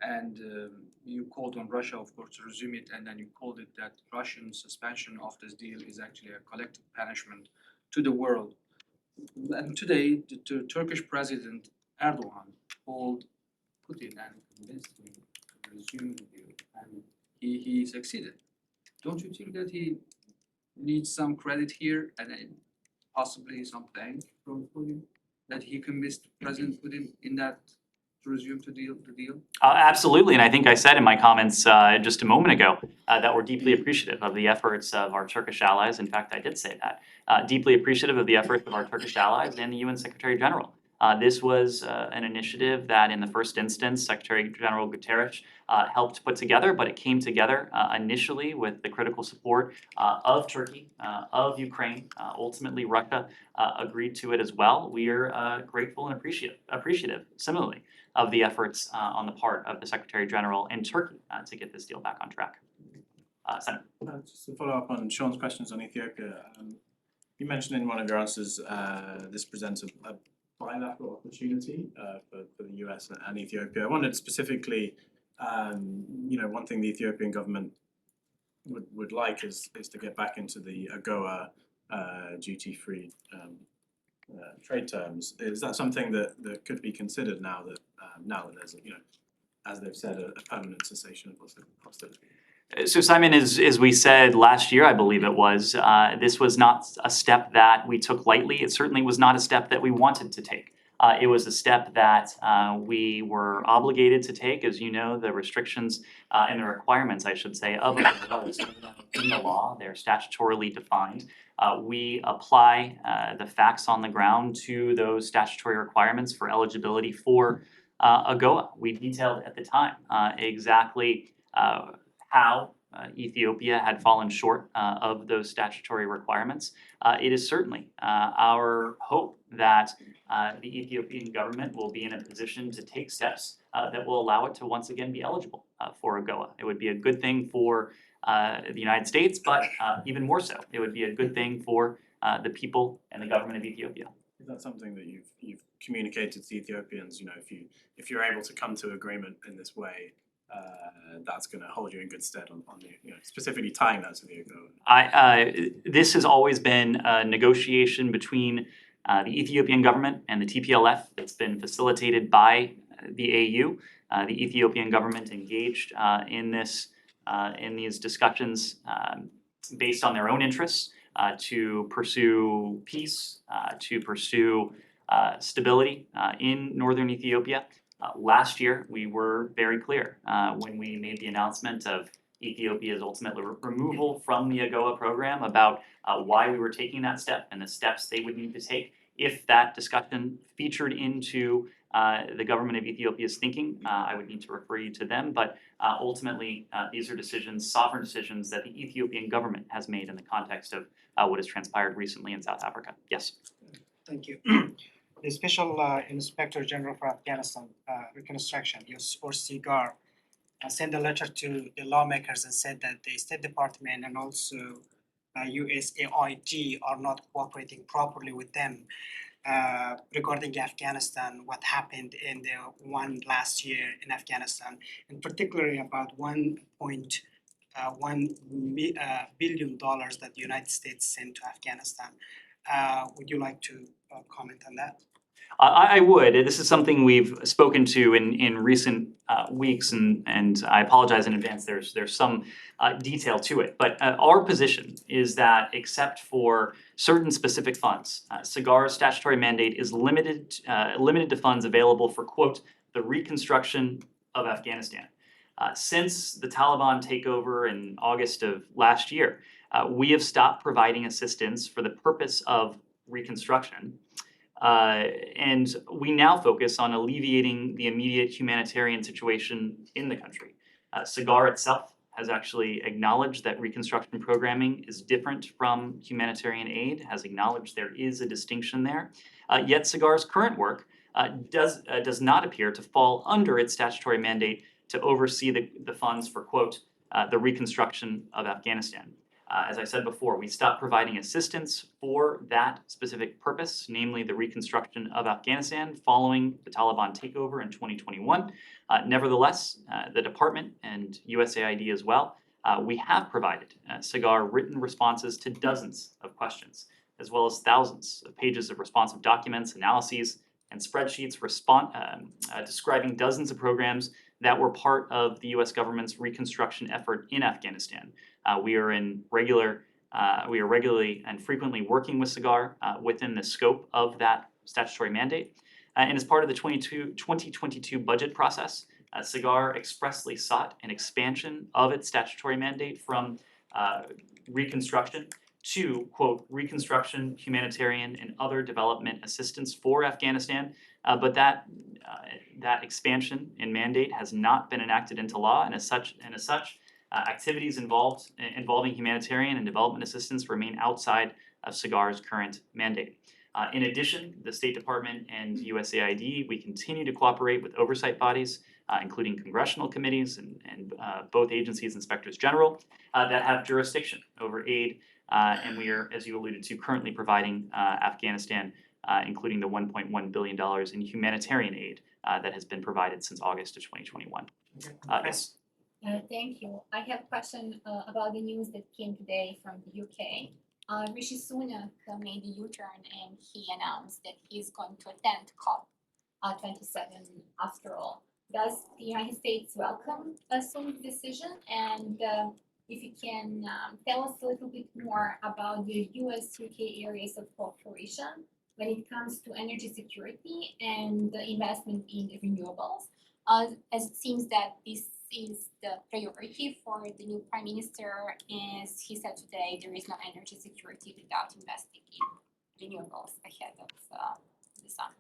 and you called on Russia, of course, to resume it, and then you called it that Russian suspension of this deal is actually a collective punishment to the world. And today, the Turkish President Erdogan called Putin and convinced him to resume the deal, and he succeeded. Don't you think that he needs some credit here and then possibly some thanks from Putin that he convinced President Putin in that to resume the deal? Absolutely, and I think I said in my comments just a moment ago that we're deeply appreciative of the efforts of our Turkish allies. In fact, I did say that. Deeply appreciative of the efforts of our Turkish allies and the UN Secretary General. This was an initiative that in the first instance, Secretary General Guterres helped put together, but it came together initially with the critical support of Turkey, of Ukraine. Ultimately, Russia agreed to it as well. We are grateful and appreciative, similarly, of the efforts on the part of the Secretary General in Turkey to get this deal back on track. Senator. Just to follow up on Sean's questions on Ethiopia, you mentioned in one of your answers this presents a bilateral opportunity for the US and Ethiopia. I wondered specifically, one thing the Ethiopian government would like is to get back into the AGOA duty-free trade terms. Is that something that could be considered now that there's as they've said, a permanent cessation of hostility? So Simon, as we said last year, I believe it was, this was not a step that we took lightly. It certainly was not a step that we wanted to take. It was a step that we were obligated to take. As you know, the restrictions and the requirements, I should say, of in the law, they're statutorily defined. We apply the facts on the ground to those statutory requirements for eligibility for AGOA. We detailed at the time exactly how Ethiopia had fallen short of those statutory requirements. It is certainly our hope that the Ethiopian government will be in a position to take steps that will allow it to once again be eligible for AGOA. It would be a good thing for the United States, but even more so, it would be a good thing for the people and the government of Ethiopia. Is that something that you've communicated to the Ethiopians? You know, if you're able to come to agreement in this way, that's going to hold you in good stead on the, you know, specifically tying that to the AGOA. This has always been a negotiation between the Ethiopian government and the TPLF. It's been facilitated by the AU. The Ethiopian government engaged in these discussions based on their own interests to pursue peace, to pursue stability in northern Ethiopia. Last year, we were very clear when we made the announcement of Ethiopia's ultimate removal from the AGOA program about why we were taking that step and the steps they would need to take. If that discussion featured into the government of Ethiopia's thinking, I would need to refer you to them. But ultimately, these are decisions, sovereign decisions that the Ethiopian government has made in the context of what has transpired recently in South Africa. Yes. Thank you. The Special Inspector General for Afghanistan Reconstruction, or SIGAR, sent a letter to the lawmakers and said that the State Department and also USAID are not cooperating properly with them regarding Afghanistan, what happened in the one last year in Afghanistan, and particularly about $1.1 billion that the United States sent to Afghanistan. Would you like to comment on that? I would. This is something we've spoken to in recent weeks, and I apologize in advance. There's some detail to it, but our position is that except for certain specific funds, SIGAR's statutory mandate is limited to funds available for, quote, the reconstruction of Afghanistan. Since the Taliban takeover in August of last year, we have stopped providing assistance for the purpose of reconstruction. And we now focus on alleviating the immediate humanitarian situation in the country. SIGAR itself has actually acknowledged that reconstruction programming is different from humanitarian aid, has acknowledged there is a distinction there. Yet SIGAR's current work does not appear to fall under its statutory mandate to oversee the funds for, quote, the reconstruction of Afghanistan. As I said before, we stopped providing assistance for that specific purpose, namely the reconstruction of Afghanistan following the Taliban takeover in 2021. Nevertheless, the department and USAID as well, we have provided SIGAR written responses to dozens of questions, as well as thousands of pages of responsive documents, analyses, and spreadsheets describing dozens of programs that were part of the US government's reconstruction effort in Afghanistan. We are regularly and frequently working with SIGAR within the scope of that statutory mandate. And as part of the 2022 budget process, SIGAR expressly sought an expansion of its statutory mandate from reconstruction to, quote, reconstruction, humanitarian, and other development assistance for Afghanistan. But that expansion in mandate has not been enacted into law, and as such, activities involving humanitarian and development assistance remain outside of SIGAR's current mandate. In addition, the State Department and USAID, we continue to cooperate with oversight bodies, including congressional committees and both agencies' inspectors general that have jurisdiction over aid. And we are, as you alluded to, currently providing Afghanistan, including the $1.1 billion in humanitarian aid that has been provided since August of 2021. Yes. Thank you. I have a question about the news that came today from the UK. Rishi Sunak made a U-turn and he announced that he's going to attend COP27 after all. Does the United States welcome Sunak's decision? And if you can tell us a little bit more about the US-UK areas of cooperation when it comes to energy security and the investment in renewables, as it seems that this is the priority for the new Prime Minister. As he said today, there is no energy security without investing in renewables ahead of the summit.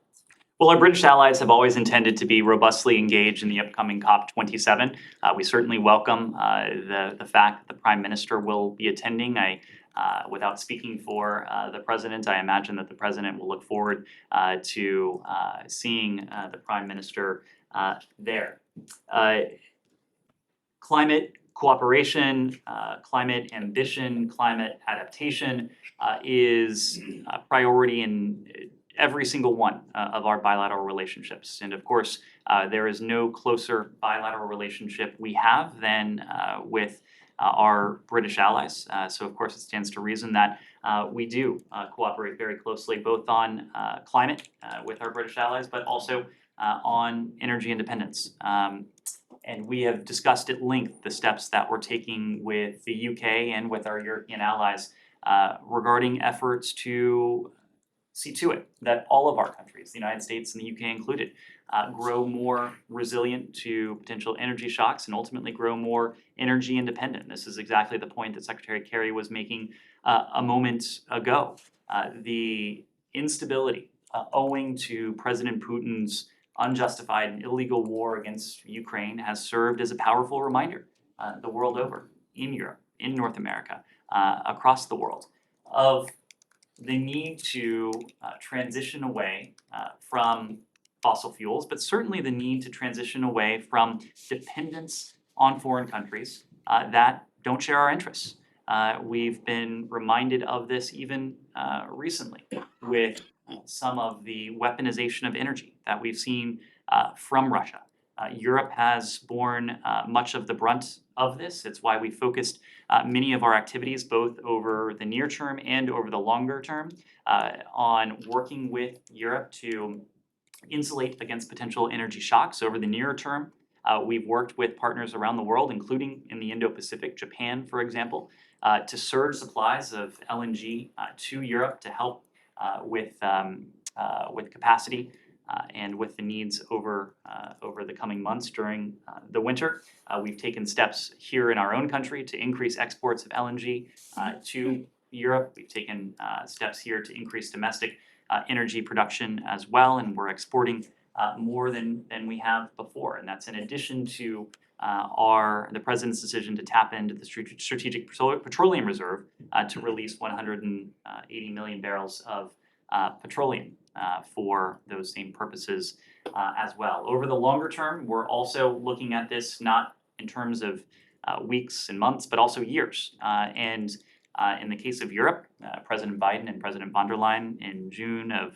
Well, our British allies have always intended to be robustly engaged in the upcoming COP27. We certainly welcome the fact that the Prime Minister will be attending. Without speaking for the President, I imagine that the President will look forward to seeing the Prime Minister there. Climate cooperation, climate ambition, climate adaptation is a priority in every single one of our bilateral relationships. And of course, there is no closer bilateral relationship we have than with our British allies. So of course, it stands to reason that we do cooperate very closely both on climate with our British allies, but also on energy independence. And we have discussed at length the steps that we're taking with the UK and with our European allies regarding efforts to see to it that all of our countries, the United States and the UK included, grow more resilient to potential energy shocks and ultimately grow more energy independent. This is exactly the point that Secretary Kerry was making a moment ago. The instability owing to President Putin's unjustified and illegal war against Ukraine has served as a powerful reminder the world over, in Europe, in North America, across the world, of the need to transition away from fossil fuels, but certainly the need to transition away from dependence on foreign countries that don't share our interests. We've been reminded of this even recently with some of the weaponization of energy that we've seen from Russia. Europe has borne much of the brunt of this. It's why we focused many of our activities, both over the near term and over the longer term, on working with Europe to insulate against potential energy shocks. Over the nearer term, we've worked with partners around the world, including in the Indo-Pacific, Japan, for example, to surge supplies of LNG to Europe to help with capacity and with the needs over the coming months during the winter. We've taken steps here in our own country to increase exports of LNG to Europe. We've taken steps here to increase domestic energy production as well, and we're exporting more than we have before. And that's in addition to the President's decision to tap into the Strategic Petroleum Reserve to release 180 million barrels of petroleum for those same purposes as well. Over the longer term, we're also looking at this not in terms of weeks and months, but also years. And in the case of Europe, President Biden and President von der Leyen in June of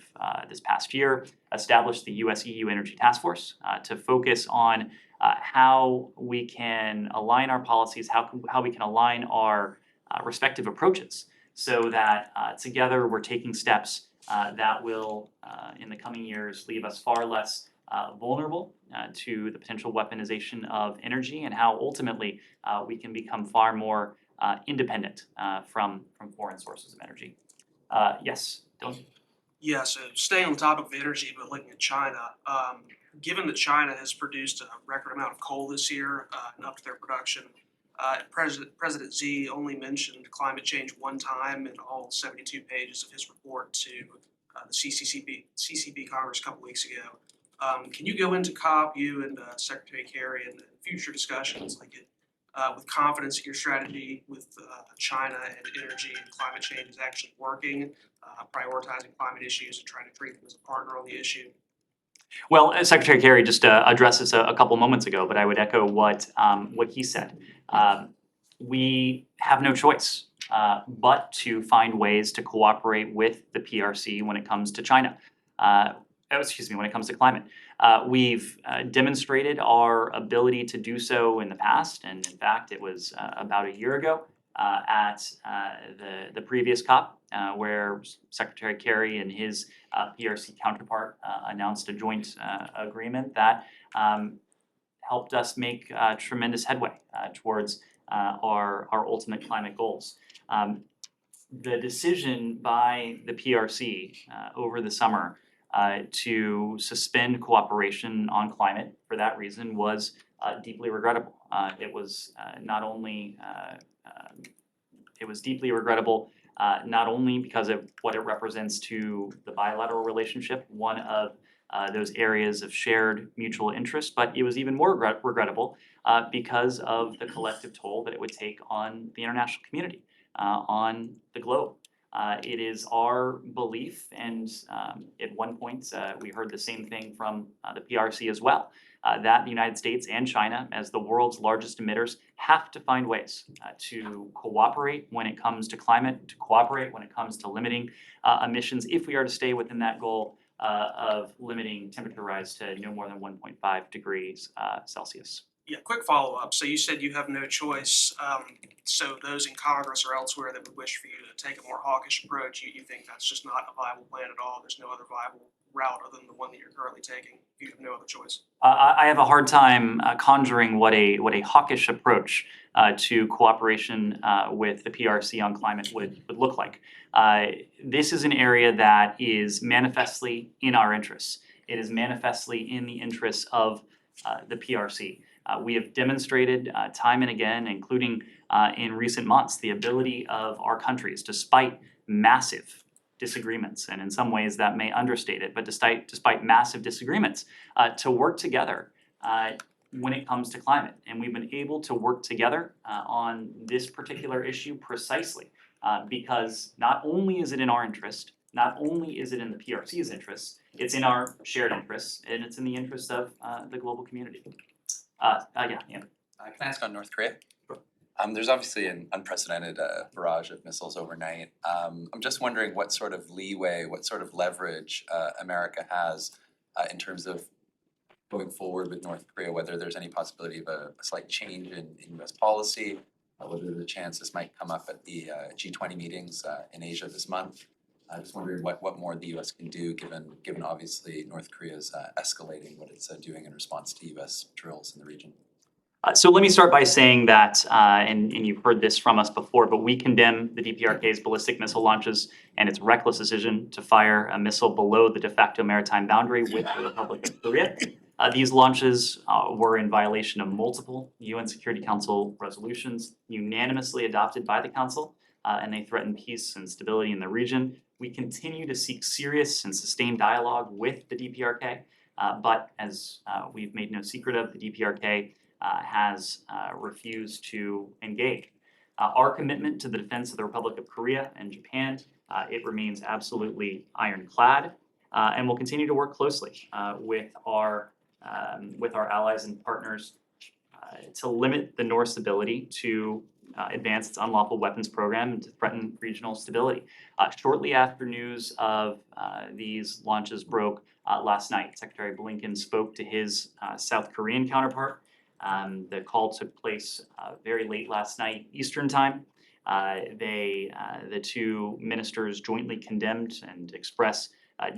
this past year established the US-EU Energy Task Force to focus on how we can align our policies, how we can align our respective approaches so that together we're taking steps that will, in the coming years, leave us far less vulnerable to the potential weaponization of energy, and how ultimately we can become far more independent from foreign sources of energy. Yes, Dylan? Yeah, so staying on the topic of energy, but looking at China, given that China has produced a record amount of coal this year and upped their production, President Xi only mentioned climate change one time in all 72 pages of his report to the CCP Congress a couple weeks ago. Can you go into COP, you and Secretary Kerry, and future discussions with confidence that your strategy with China and energy and climate change is actually working, prioritizing climate issues and trying to treat them as a partner on the issue? Well, Secretary Kerry just addressed this a couple moments ago, but I would echo what he said. We have no choice but to find ways to cooperate with the PRC when it comes to China. When it comes to climate. We've demonstrated our ability to do so in the past, and in fact, it was about a year ago at the previous COP, where Secretary Kerry and his PRC counterpart announced a joint agreement that helped us make tremendous headway towards our ultimate climate goals. The decision by the PRC over the summer to suspend cooperation on climate for that reason was deeply regrettable. It was deeply regrettable not only because of what it represents to the bilateral relationship, one of those areas of shared mutual interest, but it was even more regrettable because of the collective toll that it would take on the international community, on the globe. It is our belief, and at one point we heard the same thing from the PRC as well, that the United States and China, as the world's largest emitters, have to find ways to cooperate when it comes to climate, to cooperate when it comes to limiting emissions, if we are to stay within that goal of limiting temperature rise to no more than 1.5 degrees Celsius. Yeah, quick follow-up. So you said you have no choice. So those in Congress or elsewhere that would wish for you to take a more hawkish approach, you think that's just not a viable plan at all? There's no other viable route other than the one that you're currently taking? You have no other choice? I have a hard time conjuring what a hawkish approach to cooperation with the PRC on climate would look like. This is an area that is manifestly in our interests. It is manifestly in the interests of the PRC. We have demonstrated time and again, including in recent months, the ability of our countries, despite massive disagreements, and in some ways that may understate it, but despite massive disagreements, to work together when it comes to climate. And we've been able to work together on this particular issue precisely because not only is it in our interest, not only is it in the PRC's interests, it's in our shared interests, and it's in the interests of the global community. Yeah. Can I ask on North Korea? There's obviously an unprecedented barrage of missiles overnight. I'm just wondering what sort of leeway, what sort of leverage America has in terms of going forward with North Korea, whether there's any possibility of a slight change in US policy, whether there's a chance this might come up at the G20 meetings in Asia this month. I'm just wondering what more the US can do given obviously North Korea's escalating what it's doing in response to US drills in the region. So let me start by saying that, and you've heard this from us before, but we condemn the DPRK's ballistic missile launches and its reckless decision to fire a missile below the de facto maritime boundary with the Republic of Korea. These launches were in violation of multiple UN Security Council resolutions unanimously adopted by the Council, and they threaten peace and stability in the region. We continue to seek serious and sustained dialogue with the DPRK, but as we've made no secret of, the DPRK has refused to engage. Our commitment to the defense of the Republic of Korea and Japan, it remains absolutely ironclad, and we'll continue to work closely with our allies and partners to limit the North's ability to advance its unlawful weapons program and to threaten regional stability. Shortly after news of these launches broke last night, Secretary Blinken spoke to his South Korean counterpart. The call took place very late last night Eastern time. The two ministers jointly condemned and expressed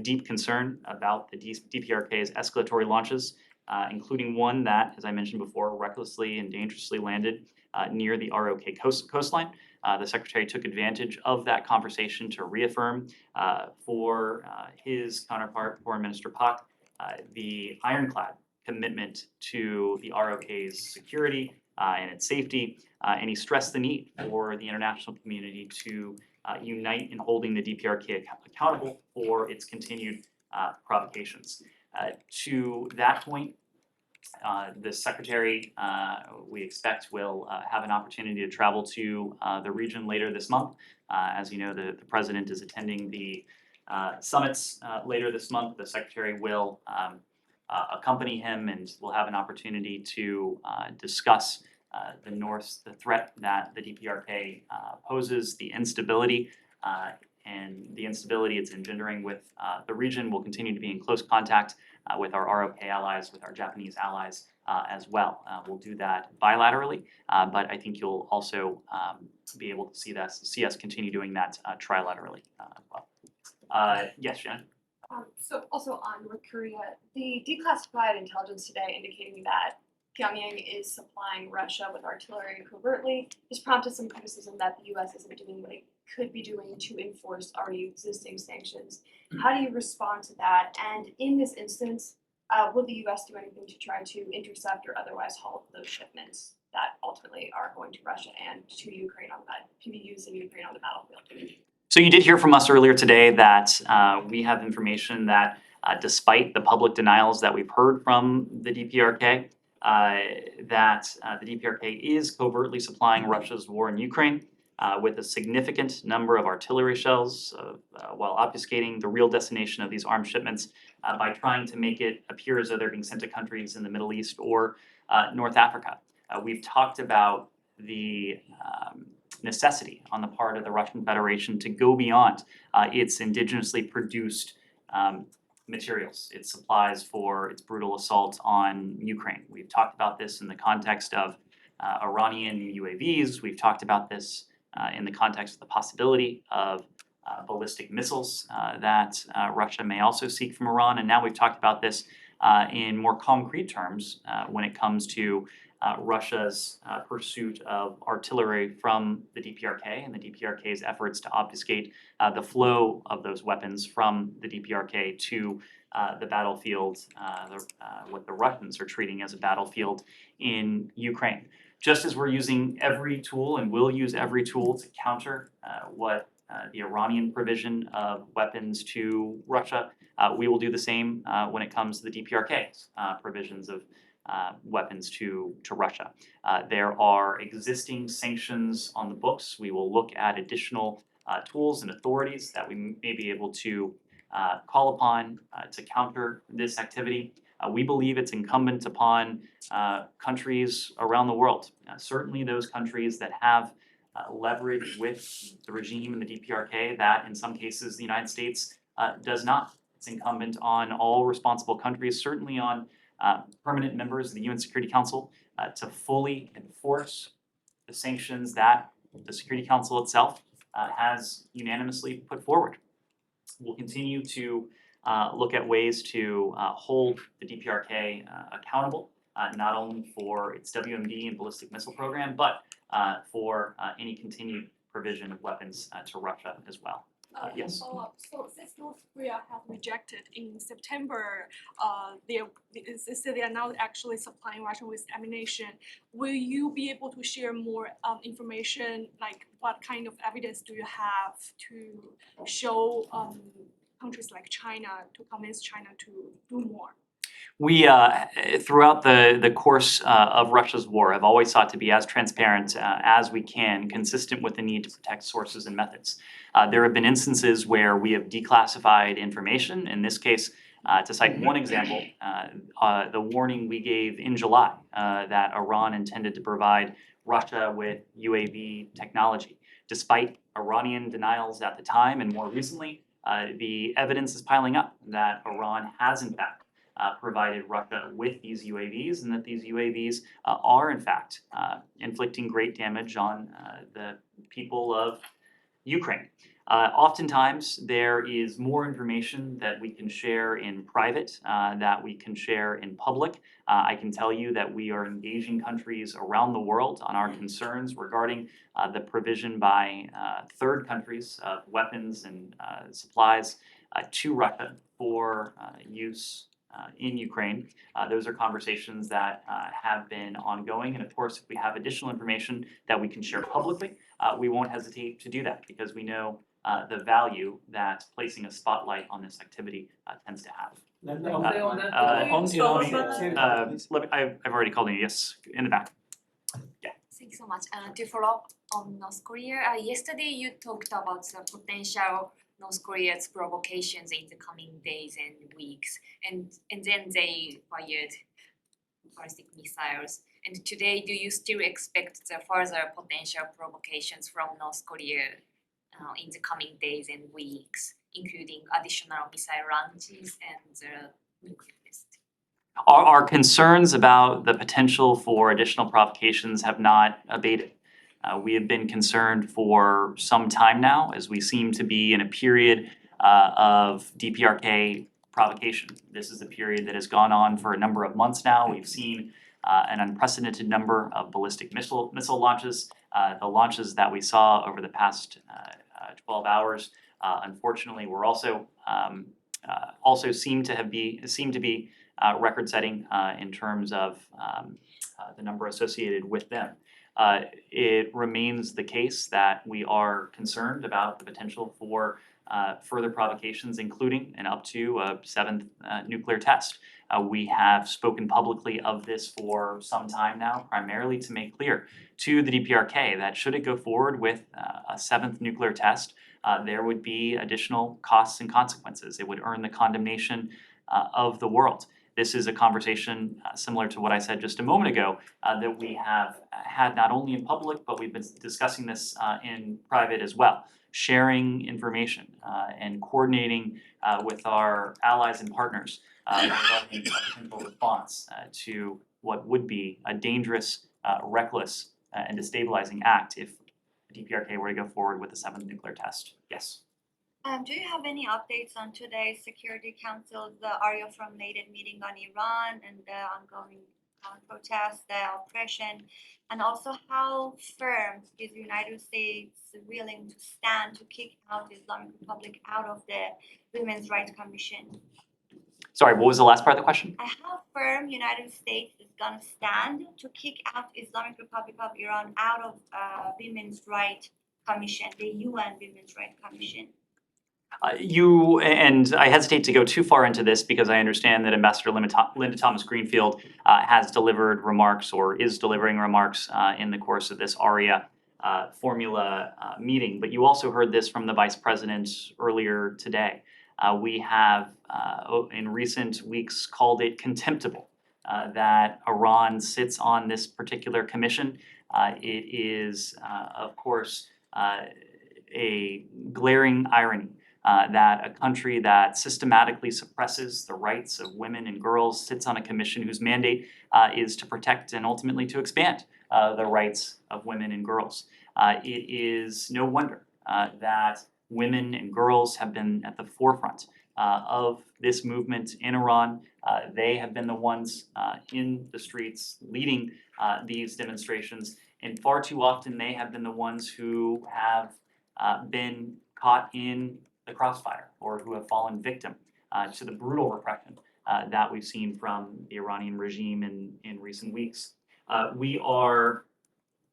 deep concern about the DPRK's escalatory launches, including one that, as I mentioned before, recklessly and dangerously landed near the ROK coastline. The Secretary took advantage of that conversation to reaffirm for his counterpart, Foreign Minister Pak, the ironclad commitment to the ROK's security and its safety, and he stressed the need for the international community to unite in holding the DPRK accountable for its continued provocations. To that point, the Secretary, we expect, will have an opportunity to travel to the region later this month. As you know, the President is attending the summits later this month. The Secretary will accompany him, and we'll have an opportunity to discuss the threat that the DPRK poses, the instability it's engendering with the region. We'll continue to be in close contact with our ROK allies, with our Japanese allies as well. We'll do that bilaterally, but I think you'll also be able to see us continue doing that trilaterally as well. Yes, Shannon? So also on North Korea, the declassified intelligence today indicating that Pyongyang is supplying Russia with artillery covertly has prompted some criticism that the US isn't doing what it could be doing to enforce already existing sanctions. How do you respond to that? And in this instance, will the US do anything to try to intercept or otherwise halt those shipments that ultimately are going to Russia and to Ukraine can be used in Ukraine on the battlefield? So you did hear from us earlier today that we have information that despite the public denials that we've heard from the DPRK, that the DPRK is covertly supplying Russia's war in Ukraine with a significant number of artillery shells while obfuscating the real destination of these arms shipments by trying to make it appear as though they're being sent to countries in the Middle East or North Africa. We've talked about the necessity on the part of the Russian Federation to go beyond its indigenously produced materials, its supplies for its brutal assault on Ukraine. We've talked about this in the context of Iranian UAVs. We've talked about this in the context of the possibility of ballistic missiles that Russia may also seek from Iran. And now we've talked about this in more concrete terms when it comes to Russia's pursuit of artillery from the DPRK and the DPRK's efforts to obfuscate the flow of those weapons from the DPRK to the battlefield, what the Russians are treating as a battlefield in Ukraine. Just as we're using every tool and will use every tool to counter what the Iranian provision of weapons to Russia, we will do the same when it comes to the DPRK's provisions of weapons to Russia. There are existing sanctions on the books. We will look at additional tools and authorities that we may be able to call upon to counter this activity. We believe it's incumbent upon countries around the world, certainly those countries that have leverage with the regime and the DPRK that in some cases the United States does not. It's incumbent on all responsible countries, certainly on permanent members of the UN Security Council to fully enforce the sanctions that the Security Council itself has unanimously put forward. We'll continue to look at ways to hold the DPRK accountable, not only for its WMD and ballistic missile program, but for any continued provision of weapons to Russia as well. Yes. Follow-up. So since North Korea has rejected in September, they are now actually supplying Russia with ammunition. Will you be able to share more information, like what kind of evidence do you have to show countries like China to convince China to do more? We, throughout the course of Russia's war, have always sought to be as transparent as we can, consistent with the need to protect sources and methods. There have been instances where we have declassified information. In this case, to cite one example, the warning we gave in July that Iran intended to provide Russia with UAV technology. Despite Iranian denials at the time and more recently, the evidence is piling up that Iran has in fact provided Russia with these UAVs, and that these UAVs are in fact inflicting great damage on the people of Ukraine. Oftentimes, there is more information that we can share in private, that we can share in public. I can tell you that we are engaging countries around the world on our concerns regarding the provision by third countries of weapons and supplies to Russia for use in Ukraine. Those are conversations that have been ongoing. And of course, if we have additional information that we can share publicly, we won't hesitate to do that because we know the value that placing a spotlight on this activity tends to have. I've already called you, yes, in the back. Yeah. Thank you so much. To follow up on North Korea, yesterday you talked about the potential North Korea's provocations in the coming days and weeks, and then they fired ballistic missiles. And today, do you still expect the further potential provocations from North Korea in the coming days and weeks, including additional missile launches and the nuclear test? Our concerns about the potential for additional provocations have not abated. We have been concerned for some time now as we seem to be in a period of DPRK provocation. This is a period that has gone on for a number of months now. We've seen an unprecedented number of ballistic missile launches. The launches that we saw over the past 12 hours, unfortunately, were also seem to be record-setting in terms of the number associated with them. It remains the case that we are concerned about the potential for further provocations, including and up to a seventh nuclear test. We have spoken publicly of this for some time now, primarily to make clear to the DPRK that should it go forward with a seventh nuclear test, there would be additional costs and consequences. It would earn the condemnation of the world. This is a conversation similar to what I said just a moment ago that we have had not only in public, but we've been discussing this in private as well. Sharing information and coordinating with our allies and partners regarding a potential response to what would be a dangerous, reckless, and destabilizing act if the DPRK were to go forward with the seventh nuclear test. Yes. Do you have any updates on today's Security Council's Area from NATO meeting on Iran and the ongoing protests, the oppression, and also how firm is the United States willing to stand to kick out the Islamic Republic out of the Women's Rights Commission? Sorry, what was the last part of the question? How firm United States is gonna stand to kick out Islamic Republic of Iran out of Women's Rights Commission, the UN Women's Rights Commission? And I hesitate to go too far into this because I understand that Ambassador Linda Thomas-Greenfield has delivered remarks or is delivering remarks in the course of this ARIA formula meeting. But you also heard this from the Vice President earlier today. We have in recent weeks called it contemptible that Iran sits on this particular commission. It is, of course, a glaring irony that a country that systematically suppresses the rights of women and girls sits on a commission whose mandate is to protect and ultimately to expand the rights of women and girls. It is no wonder that women and girls have been at the forefront of this movement in Iran. They have been the ones in the streets leading these demonstrations, and far too often they have been the ones who have been caught in the crossfire or who have fallen victim to the brutal repression that we've seen from the Iranian regime in recent weeks.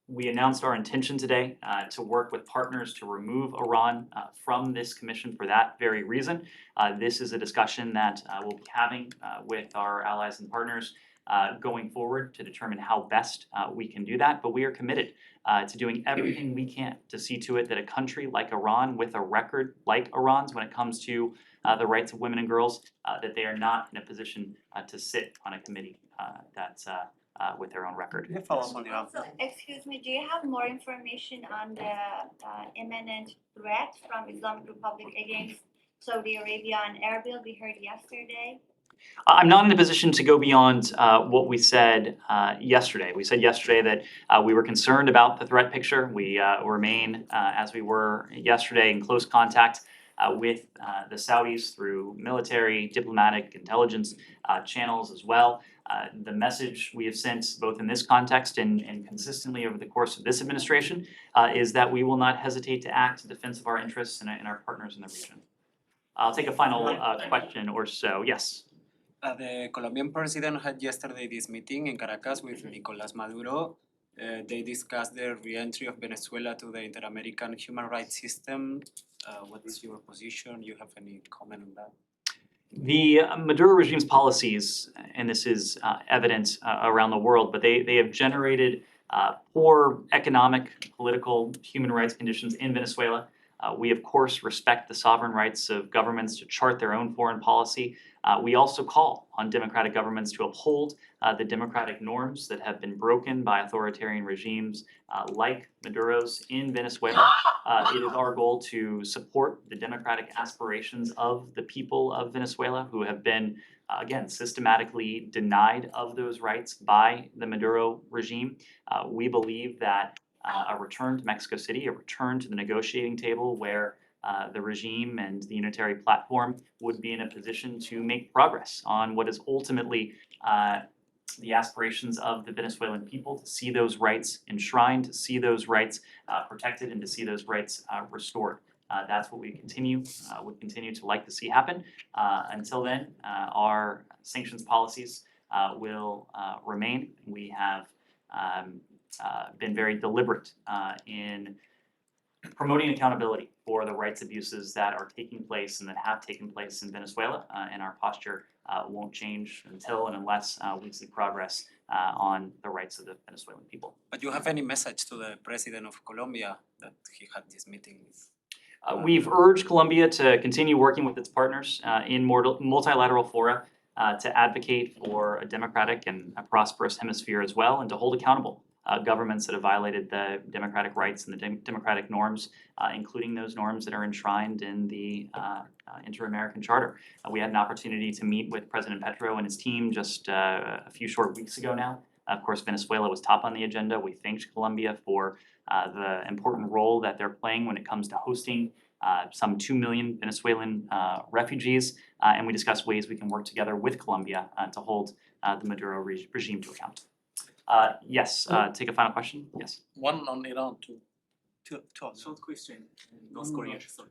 We announced our intention today to work with partners to remove Iran from this commission for that very reason. This is a discussion that we'll be having with our allies and partners going forward to determine how best we can do that. But we are committed to doing everything we can to see to it that a country like Iran, with a record like Iran's when it comes to the rights of women and girls, that they are not in a position to sit on a committee that's with their own record. So, excuse me, do you have more information on the imminent threat from Islamic Republic against Saudi Arabia and Erbil we heard yesterday? I'm not in a position to go beyond what we said yesterday. We said yesterday that we were concerned about the threat picture. We remain, as we were yesterday, in close contact with the Saudis through military, diplomatic, intelligence channels as well. The message we have sent both in this context and consistently over the course of this administration is that we will not hesitate to act in defense of our interests and our partners in the region. I'll take a final question or so. Yes. The Colombian president had yesterday this meeting in Caracas with Nicolás Maduro. They discussed the re-entry of Venezuela to the Inter-American human rights system. What's your position? You have any comment on that? The Maduro regime's policies, and this is evident around the world, but they have generated poor economic, political, human rights conditions in Venezuela. We, of course, respect the sovereign rights of governments to chart their own foreign policy. We also call on democratic governments to uphold the democratic norms that have been broken by authoritarian regimes like Maduro's in Venezuela. It is our goal to support the democratic aspirations of the people of Venezuela who have been, again, systematically denied of those rights by the Maduro regime. We believe that a return to Mexico City, a return to the negotiating table where the regime and the unitary platform would be in a position to make progress on what is ultimately the aspirations of the Venezuelan people, to see those rights enshrined, to see those rights protected, and to see those rights restored. That's what we would continue to like to see happen. Until then, our sanctions policies will remain. We have been very deliberate in promoting accountability for the rights abuses that are taking place and that have taken place in Venezuela. And our posture won't change until and unless we see progress on the rights of the Venezuelan people. But you have any message to the president of Colombia that he had this meeting with? We've urged Colombia to continue working with its partners in multilateral fora to advocate for a democratic and a prosperous hemisphere as well, and to hold accountable governments that have violated the democratic rights and the democratic norms, including those norms that are enshrined in the Inter-American Charter. We had an opportunity to meet with President Petro and his team just a few short weeks ago now. Of course, Venezuela was top on the agenda. We thanked Colombia for the important role that they're playing when it comes to hosting some 2 million Venezuelan refugees, and we discussed ways we can work together with Colombia to hold the Maduro regime to account. Yes, take a final question. Yes. One on Iran too. Short question, North Korea, sorry.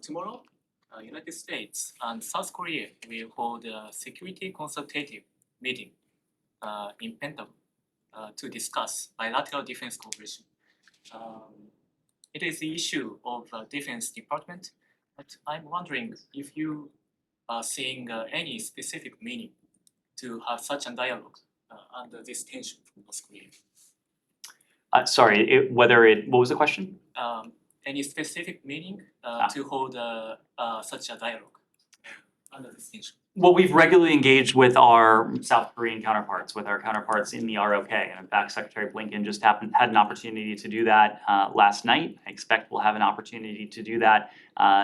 Tomorrow, United States and South Korea will hold a security consultative meeting in Pentagon to discuss bilateral defense cooperation. It is the issue of Defense Department, but I'm wondering if you are seeing any specific meaning to have such a dialogue under this tension from North Korea. Sorry, what was the question? Any specific meaning to hold such a dialogue under this tension? Well, we've regularly engaged with our South Korean counterparts, with our counterparts in the ROK. And in fact, Secretary Blinken just had an opportunity to do that last night. I expect we'll have an opportunity to do that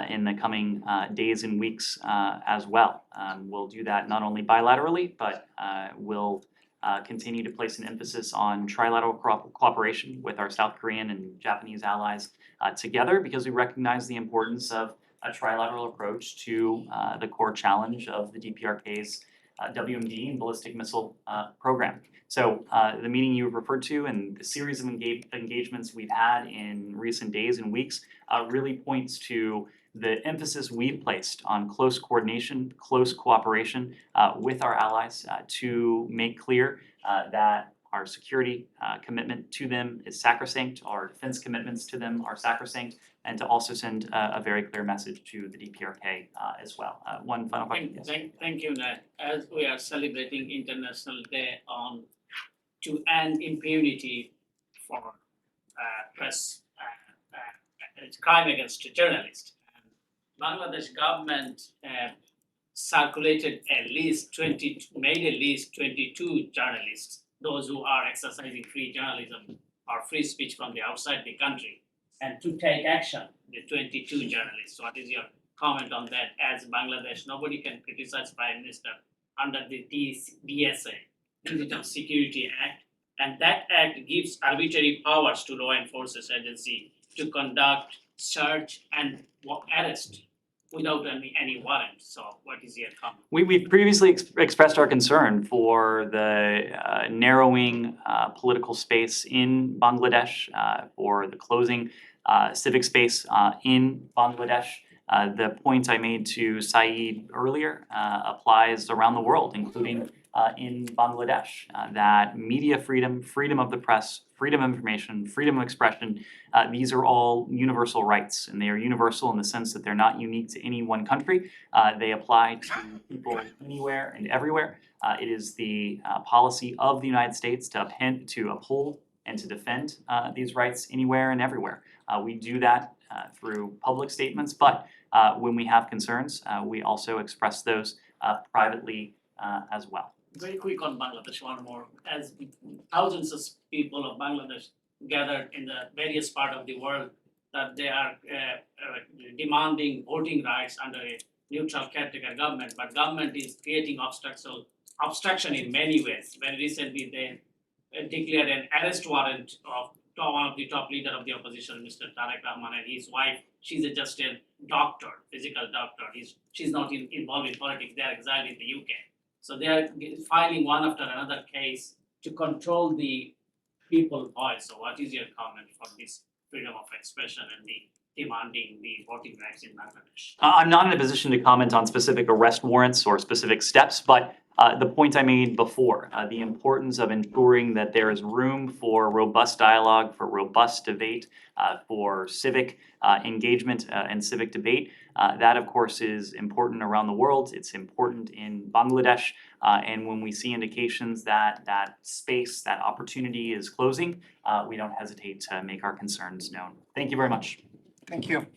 in the coming days and weeks as well. We'll do that not only bilaterally, but we'll continue to place an emphasis on trilateral cooperation with our South Korean and Japanese allies together, because we recognize the importance of a trilateral approach to the core challenge of the DPRK's WMD and ballistic missile program. So the meeting you referred to and the series of engagements we've had in recent days and weeks really points to the emphasis we've placed on close coordination, close cooperation with our allies to make clear that our security commitment to them is sacrosanct, our defense commitments to them are sacrosanct, and to also send a very clear message to the DPRK as well. One final question. Yes. Thank you, Nat. As we are celebrating International Day on to end impunity for press crime against journalists, Bangladesh government circulated made at least 22 journalists, those who are exercising free journalism or free speech from the outside the country, and to take action, the 22 journalists. What is your comment on that? As Bangladesh, nobody can criticize Prime Minister under the DSA, Digital Security Act, and that act gives arbitrary powers to law enforcement agency to conduct search and arrest without any warrant. So what is your comment? We've previously expressed our concern for the narrowing political space in Bangladesh, for the closing civic space in Bangladesh. The point I made to Saeed earlier applies around the world, including in Bangladesh, that media freedom, freedom of the press, freedom of information, freedom of expression, these are all universal rights, and they are universal in the sense that they're not unique to any one country. They apply to people anywhere and everywhere. It is the policy of the United States to uphold and to defend these rights anywhere and everywhere. We do that through public statements, but when we have concerns, we also express those privately as well. Very quick on Bangladesh, one more. As thousands of people of Bangladesh gathered in the various parts of the world, that they are demanding voting rights under a neutral caretaker government, but government is creating obstruction in many ways. Very recently, they declared an arrest warrant of one of the top leader of the opposition, Mr. Tariq Rahman, and his wife. She's just a doctor, physical doctor. She's not involved in politics. They are exiled in the UK. So they are filing one after another case to control the people's voice. So what is your comment for this freedom of expression and the demanding the voting rights in Bangladesh. I'm not in a position to comment on specific arrest warrants or specific steps, but the point I made before, the importance of ensuring that there is room for robust dialogue, for robust debate, for civic engagement and civic debate. That, of course, is important around the world. It's important in Bangladesh. And when we see indications that that space, that opportunity is closing, we don't hesitate to make our concerns known. Thank you very much. Thank you.